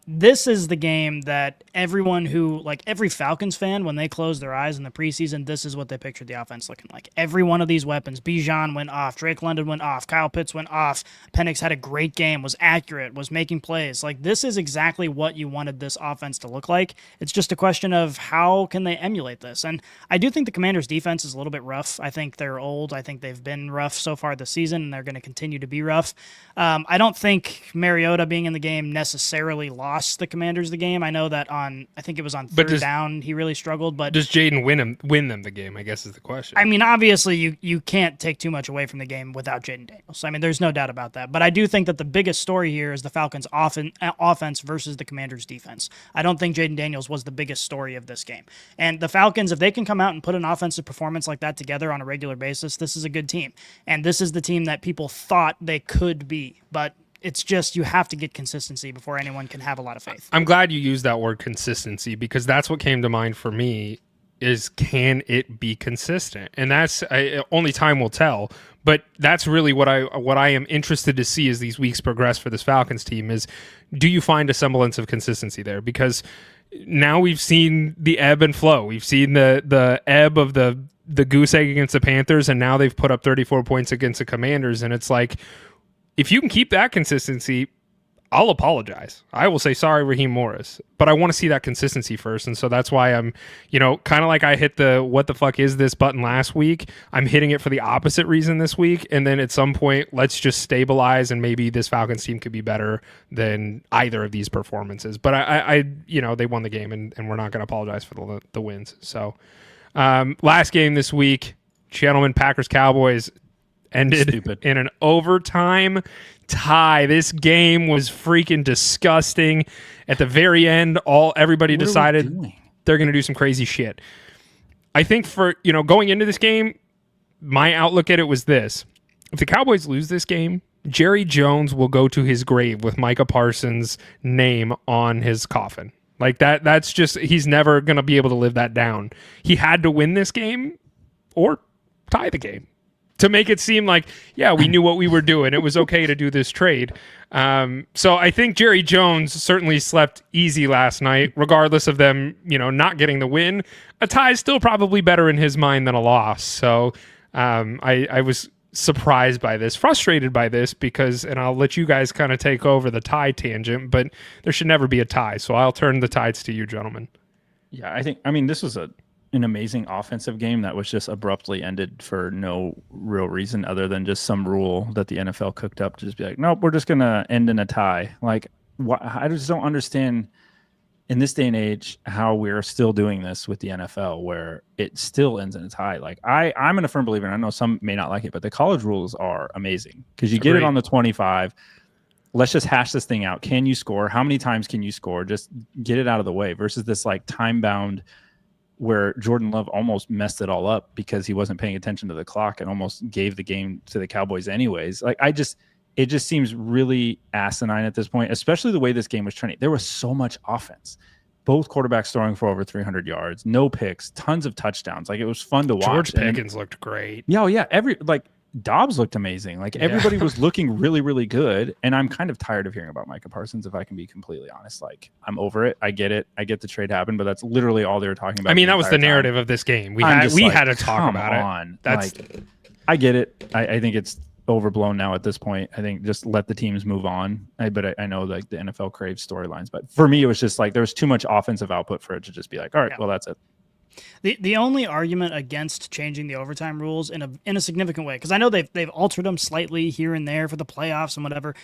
This is the game that everyone who, like every Falcons fan, when they close their eyes in the preseason, this is what they pictured the offense looking like. Every one of these weapons, Bijan went off, Drake London went off, Kyle Pitts went off, Penix had a great game, was accurate, was making plays. Like this is exactly what you wanted this offense to look like. It's just a question of how can they emulate this. And I do think the Commanders' defense is a little bit rough. I think they're old. I think they've been rough so far this season, and they're going to continue to be rough. I don't think Mariota being in the game necessarily necessarily lost the Commanders the game. I know that I think it was on third down, he really struggled. But does Jaden win them the game, I guess is the question. I mean, obviously, you can't take too much away from the game without Jaden Daniels. I mean, there's no doubt about that. But I do think that the biggest story here is the Falcons' offense versus the Commanders' defense. I don't think Jaden Daniels was the biggest story of this game. And the Falcons, if they can come out and put an offensive performance like that together on a regular basis, this is a good team. And this is the team that people thought they could be. But it's just you have to get consistency before anyone can have a lot of faith. I'm glad you used that word consistency because that's what came to mind for me is can it be consistent? And that's only time will tell. But that's really what I am interested to see as these weeks progress for this Falcons team is do you find a semblance of consistency there? Because now we've seen the ebb and flow. We've seen the ebb of the goose egg against the Panthers, and now they've put up 34 points against the Commanders. And it's like, if you can keep that consistency, I'll apologize. I will say sorry, Raheem Morris, but I want to see that consistency first. And so that's why I'm, kind of like I hit the what the fuck is this button last week. I'm hitting it for the opposite reason this week. And then at some point, let's just stabilize and maybe this Falcons team could be better than either of these performances. But I they won the game and we're not going to apologize for the wins. So last game this week, gentlemen, Packers Cowboys ended in an overtime tie. This game was freaking disgusting. At the very end, everybody decided they're going to do some crazy shit. I think for, going into this game, my outlook at it was this. If the Cowboys lose this game, Jerry Jones will go to his grave with Micah Parsons' name on his coffin. Like that's just, he's never going to be able to live that down. He had to win this game or tie the game to make it seem like, yeah, we knew what we were doing. It was okay to do this trade. So I think Jerry Jones certainly slept easy last night, regardless of them, not getting the win. A tie is still probably better in his mind than a loss. So I was surprised by this, frustrated by this because, and I'll let you guys kind of take over the tie tangent, but there should never be a tie. So I'll turn the tides to you, gentlemen. Yeah, this was an amazing offensive game that was just abruptly ended for no real reason other than just some rule that the NFL cooked up to just be like, nope, we're just going to end in a tie. Like, I just don't understand in this day and age how we're still doing this with the NFL where it still ends in a tie. Like, I'm a firm believer, and I know some may not like it, but the college rules are amazing because you get it on the 25. Let's just hash this thing out. Can you score? How many times can you score? Just get it out of the way versus this like time-bound where Jordan Love almost messed it all up because he wasn't paying attention to the clock and almost gave the game to the Cowboys anyways. Like it just seems really asinine at this point, especially the way this game was trending. There was so much offense. Both quarterbacks throwing for over 300 yards, no picks, tons of touchdowns. Like it was fun to watch. George Pickens looked great. Yeah. Dobbs looked amazing. Like everybody was looking really, really good. And I'm kind of tired of hearing about Micah Parsons, if I can be completely honest. Like I'm over it. I get it. I get the trade happened, but that's literally all they were talking about. I mean, that was the narrative of this game. We had to talk about it. That's I get it. I think it's overblown now at this point. I think just let the teams move on. But I know like the NFL craves storylines. But for me, it was just like there was too much offensive output for it to just be like, all right, well, that's it. The only argument against changing the overtime rules in a significant way, because I know they've altered them slightly here and there for the playoffs and whatever.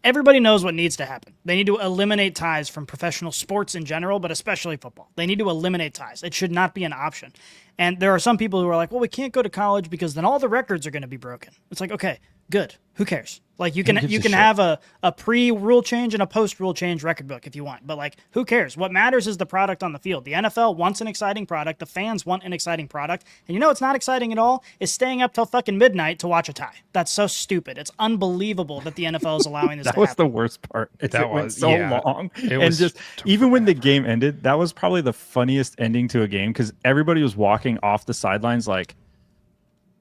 Everybody knows what needs to happen. They need to eliminate ties from professional sports in general, but especially football. They need to eliminate ties. It should not be an option. And there are some people who are like, well, we can't go to college because then all the records are going to be broken. It's like, okay, good. Who cares? Like you can have a pre-rule change and a post-rule change record book if you want. But like, who cares? What matters is the product on the field. The NFL wants an exciting product. The fans want an exciting product. And you know what's not exciting at all is staying up till fucking midnight to watch a tie. That's so stupid. It's unbelievable that the NFL is allowing this to happen. That was the worst part. It went so long. And just even when the game ended, that was probably the funniest ending to a game because everybody was walking off the sidelines like,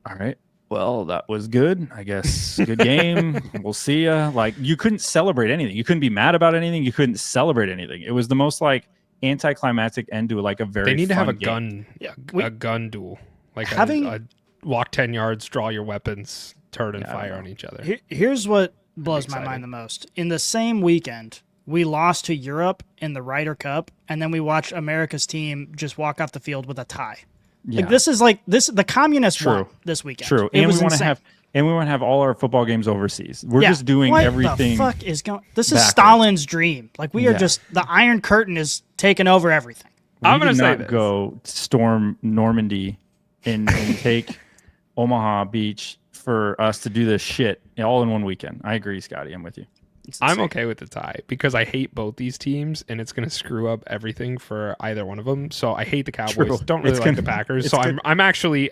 all right. Well, that was good. I guess good game. We'll see ya. Like you couldn't celebrate anything. You couldn't be mad about anything. You couldn't celebrate anything. It was the most like anticlimactic end to like a very. They need to have a game. a gun duel, like a walk 10 yards, draw your weapons, turn and fire on each other. Here's what blows my mind the most. In the same weekend, we lost to Europe in the Ryder Cup, and then we watched America's team just walk off the field with a tie. Yeah. Like this is like the communists won this weekend. True. And we want to have and we want to have all our football games overseas. We're just doing everything. What the fuck is going? This is Stalin's dream. Like we are just the Iron Curtain is taking over everything. I'm going to say go storm Normandy and take Omaha Beach for us to do this shit all in one weekend. I agree, Scotty. I'm with you. I'm okay with the tie because I hate both these teams and it's going to screw up everything for either one of them. So I hate the Cowboys. True. Don't really like the Packers. So I'm actually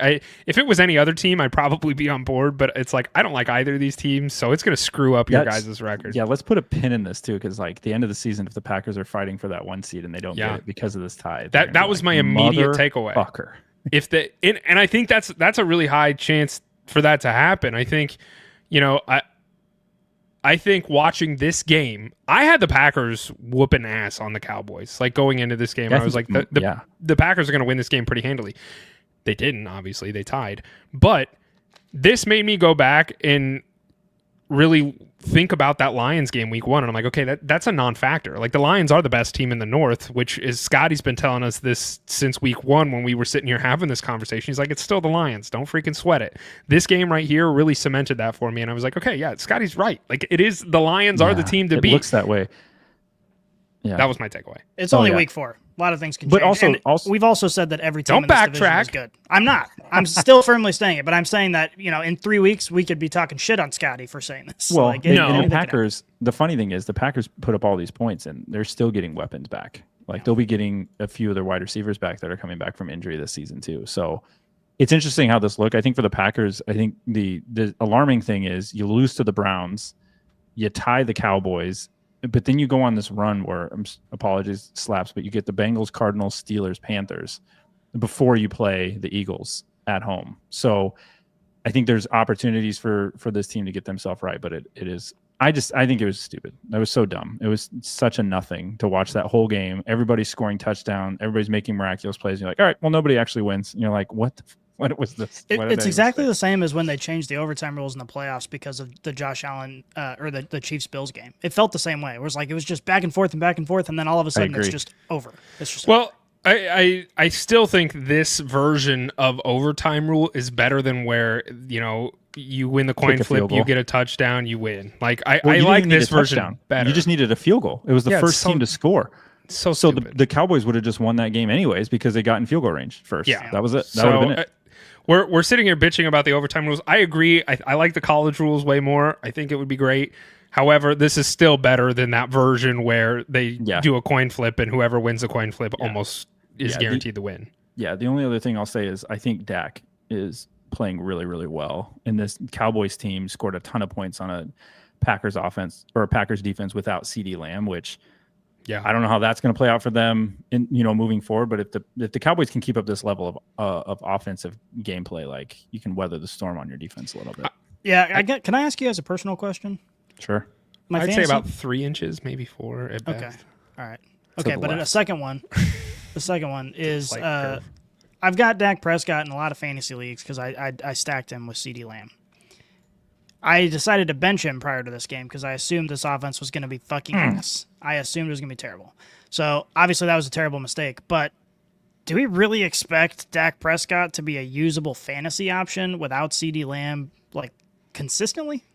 if it was any other team, I'd probably be on board. But it's like I don't like either of these teams, so it's going to screw up your guys' record. Yeah, let's put a pin in this too, because like the end of the season, if the Packers are fighting for that 1 seed and they don't get it because of this tie, that was my immediate takeaway. Fucker. If and I think that's a really high chance for that to happen. I think I think watching this game, I had the Packers whooping ass on the Cowboys. Like going into this game, I was like, the Packers are going to win this game pretty handily. They didn't, obviously. They tied. But this made me go back and really think about that Lions game week 1. And I'm like, okay, that's a non-factor. Like the Lions are the best team in the North, which is Scotty's been telling us this since week 1 when we were sitting here having this conversation. He's like, it's still the Lions. Don't freaking sweat it. This game right here really cemented that for me. And I was like, okay, yeah, Scotty's right. Like it is, the Lions are the team to beat. It looks that way. Yeah. That was my takeaway. It's only week 4. A lot of things can change. But also we've also said that every team in this division is good. I'm not. I'm still firmly saying it, but I'm saying that, in 3 weeks we could be talking shit on Scotty for saying this. Well, and the Packers, the funny thing is the Packers put up all these points and they're still getting weapons back. Like they'll be getting a few of their wide receivers back that are coming back from injury this season too. So it's interesting how this look. I think for the Packers, I think the alarming thing is you lose to the Browns, you tie the Cowboys, but then you go on this run where, apologies, slaps, but you get the Bengals, Cardinals, Steelers, Panthers before you play the Eagles at home. So I think there's opportunities for this team to get themselves right, but it is. I think it was stupid. That was so dumb. It was such a nothing to watch that whole game. Everybody's scoring touchdown. Everybody's making miraculous plays. And you're like, all right, well, nobody actually wins. And you're like, what was this? It's exactly the same as when they changed the overtime rules in the playoffs because of the Josh Allen or the Chiefs-Bills game. It felt the same way. It was just back and forth, and then all of a sudden it's just over. It's just over. I still think this version of overtime rule is better than where, you win the coin flip, you get a touchdown, you win. Like I like this version better. You just needed a field goal. It was the first team to score. So the Cowboys would have just won that game anyways because they got in field goal range first. Yeah. That was it. That would have been it. We're sitting here bitching about the overtime rules. I agree. I like the college rules way more. I think it would be great. However, this is still better than that version where they do a coin flip and whoever wins the coin flip almost is guaranteed to win. Yeah, the only other thing I'll say is I think Dak is playing really, really well. And this Cowboys team scored a ton of points on a Packers offense or a Packers defense without CeeDee Lamb, which I don't know how that's going to play out for them in moving forward. But if the Cowboys can keep up this level of offensive gameplay, like you can weather the storm on your defense a little bit. Can I ask you guys a personal question? Sure. I'd say about 3 inches, maybe 4 at best. Okay. All right. Okay, but the second one is I've got Dak Prescott in a lot of fantasy leagues because I stacked him with CeeDee Lamb. I decided to bench him prior to this game because I assumed this offense was going to be fucking ass. I assumed it was going to be terrible. So obviously that was a terrible mistake. But do we really expect Dak Prescott to be a usable fantasy option without CeeDee Lamb consistently?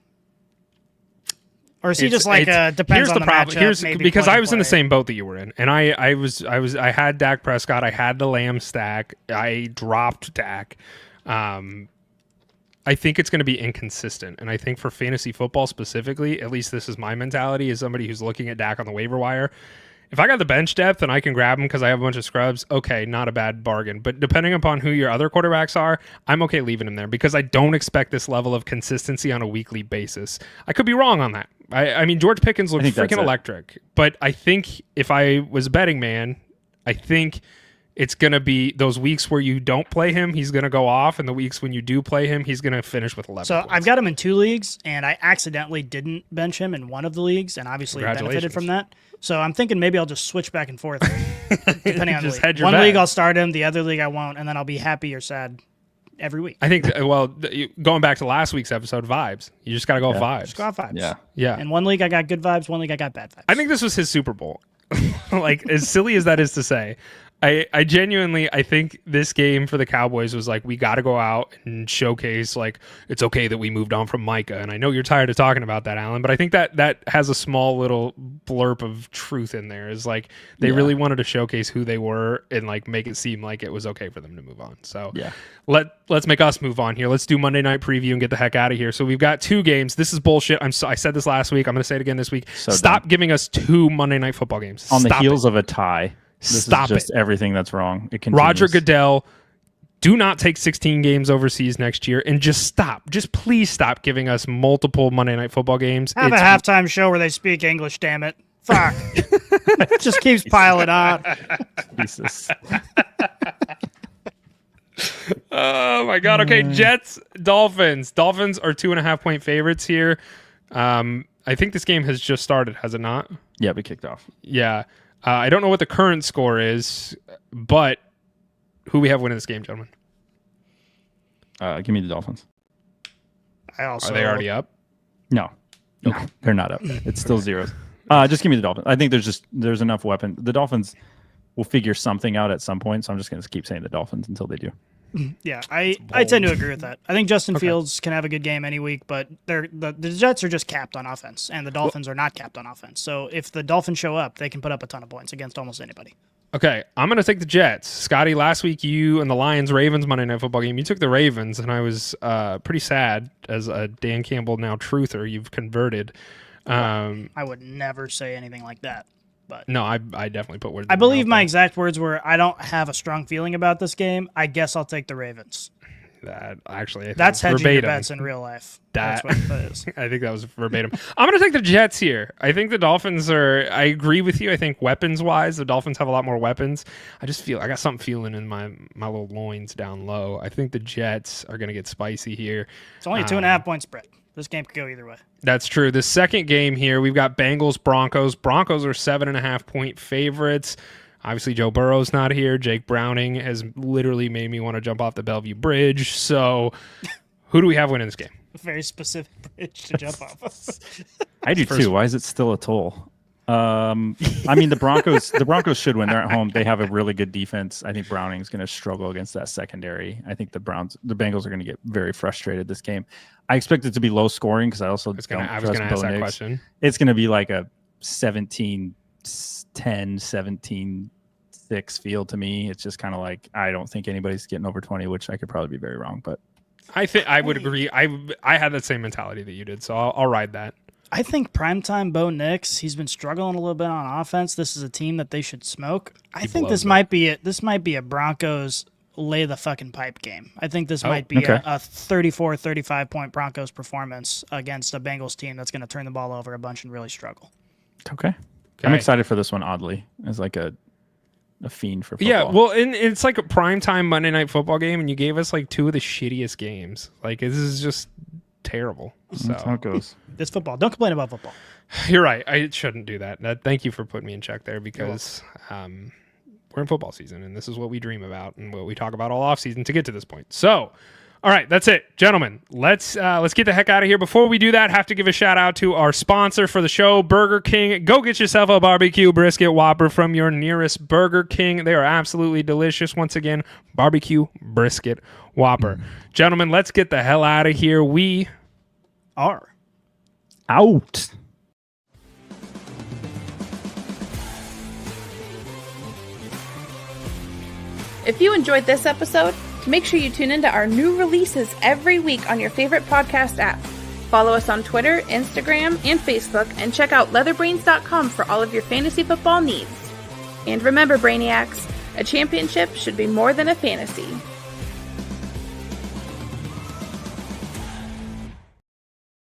Or is he just depends on the matchup? Because I was in the same boat that you were in, and I had Dak Prescott, I had the Lamb stack, I dropped Dak. I think it's going to be inconsistent, and I think for fantasy football specifically, at least this is my mentality as somebody who's looking at Dak on the waiver wire. If I got the bench depth and I can grab him because I have a bunch of scrubs, okay, not a bad bargain. But depending upon who your other quarterbacks are, I'm okay leaving him there because I don't expect this level of consistency on a weekly basis. I could be wrong on that. I mean, George Pickens looked freaking electric. But I think if I was a betting man, I think it's going to be those weeks where you don't play him, he's going to go off. And the weeks when you do play him, he's going to finish with 11 points. I've got him in 2 leagues, and I accidentally didn't bench him in one of the leagues and obviously benefited from that. So I'm thinking maybe I'll just switch back and forth depending on the league. One league I'll start him, the other league I won't, and then I'll be happy or sad every week. I think, going back to last week's episode, vibes. You just got to go vibes. Just go vibes. Yeah. In one league I got good vibes, one league I got bad vibes. I think this was his Super Bowl. Like, as silly as that is to say, I genuinely, I think this game for the Cowboys was like, we got to go out and showcase, like, it's okay that we moved on from Micah. And I know you're tired of talking about that, Alan, but I think that has a small little blurb of truth in there. Is like, they really wanted to showcase who they were and like make it seem like it was okay for them to move on. So let's make us move on here. Let's do Monday night preview and get the heck out of here. So we've got 2 games. This is bullshit. I said this last week. I'm going to say it again this week. So stop giving us 2 Monday night football games. On the heels of a tie. This is just everything that's wrong. It continues. Roger Goodell, do not take 16 games overseas next year, and just stop. Just please stop giving us multiple Monday night football games. Have a halftime show where they speak English, damn it. Fuck. It just keeps piling on. Jesus. Oh, my God. Okay, Jets, Dolphins. Dolphins are 2.5-point favorites here. I think this game has just started, has it not? Yeah, we kicked off. Yeah. I don't know what the current score is, but who we have winning this game, gentlemen? Give me the Dolphins. Are they already up? No, they're not up. It's still zeros. Just give me the Dolphins. I think there's enough weapon. The Dolphins will figure something out at some point, so I'm just going to keep saying the Dolphins until they do. Yeah, I tend to agree with that. I think Justin Fields can have a good game any week, but the Jets are just capped on offense, and the Dolphins are not capped on offense. So if the Dolphins show up, they can put up a ton of points against almost anybody. Okay, I'm going to take the Jets. Scotty, last week you and the Lions-Ravens Monday Night Football game, you took the Ravens, and I was pretty sad as a Dan Campbell now truther. You've converted. I would never say anything like that. But no, I definitely put words. I believe my exact words were, I don't have a strong feeling about this game. I guess I'll take the Ravens. That actually, that's hedging verbatim. Your bets in real life. That's what it is. I think that was verbatim. I'm going to take the Jets here. I think the Dolphins are. I agree with you. I think weapons wise, the Dolphins have a lot more weapons. I just feel I got something feeling in my little loins down low. I think the Jets are going to get spicy here. It's only a 2.5-point spread. This game could go either way. That's true. The second game here, we've got Bengals, Broncos. Broncos are 7.5-point favorites. Obviously, Joe Burrow's not here. Jake Browning has literally made me want to jump off the Bellevue Bridge. So who do we have winning this game? A very specific bridge to jump off of. I do too. Why is it still a toll? I mean, the Broncos should win. They're at home. They have a really good defense. I think Browning's going to struggle against that secondary. I think the Bengals are going to get very frustrated this game. I expect it to be low scoring because I was going to ask that question. It's going to be like a 17-10, 17-6 feel to me. It's just kind of like I don't think anybody's getting over 20, which I could probably be very wrong, but I think I would agree. I had that same mentality that you did, so I'll ride that. I think primetime Bo Nix, he's been struggling a little bit on offense. This is a team that they should smoke. I think this might be a Broncos lay the fucking pipe game. I think this might be a 34-35 point Broncos performance against a Bengals team that's going to turn the ball over a bunch and really struggle. Okay. I'm excited for this one, oddly, as like a fiend for football. Yeah, well, it's like a primetime Monday Night Football game, and you gave us like 2 of the shittiest games. Like, this is just terrible. So that's how it goes. It's football. Don't complain about football. You're right. I shouldn't do that. Thank you for putting me in check there because we're in football season, and this is what we dream about and what we talk about all offseason to get to this point. So, all right, that's it. Gentlemen, let's get the heck out of here. Before we do that, have to give a shout out to our sponsor for the show, Burger King. Go get yourself a barbecue brisket Whopper from your nearest Burger King. They are absolutely delicious. Once again, barbecue brisket Whopper. Gentlemen, let's get the hell out of here. We are out. If you enjoyed this episode, make sure you tune into our new releases every week on your favorite podcast app. Follow us on Twitter, Instagram, and Facebook, and check out leatherbrains.com for all of your fantasy football needs. And remember, Brainiacs, a championship should be more than a fantasy.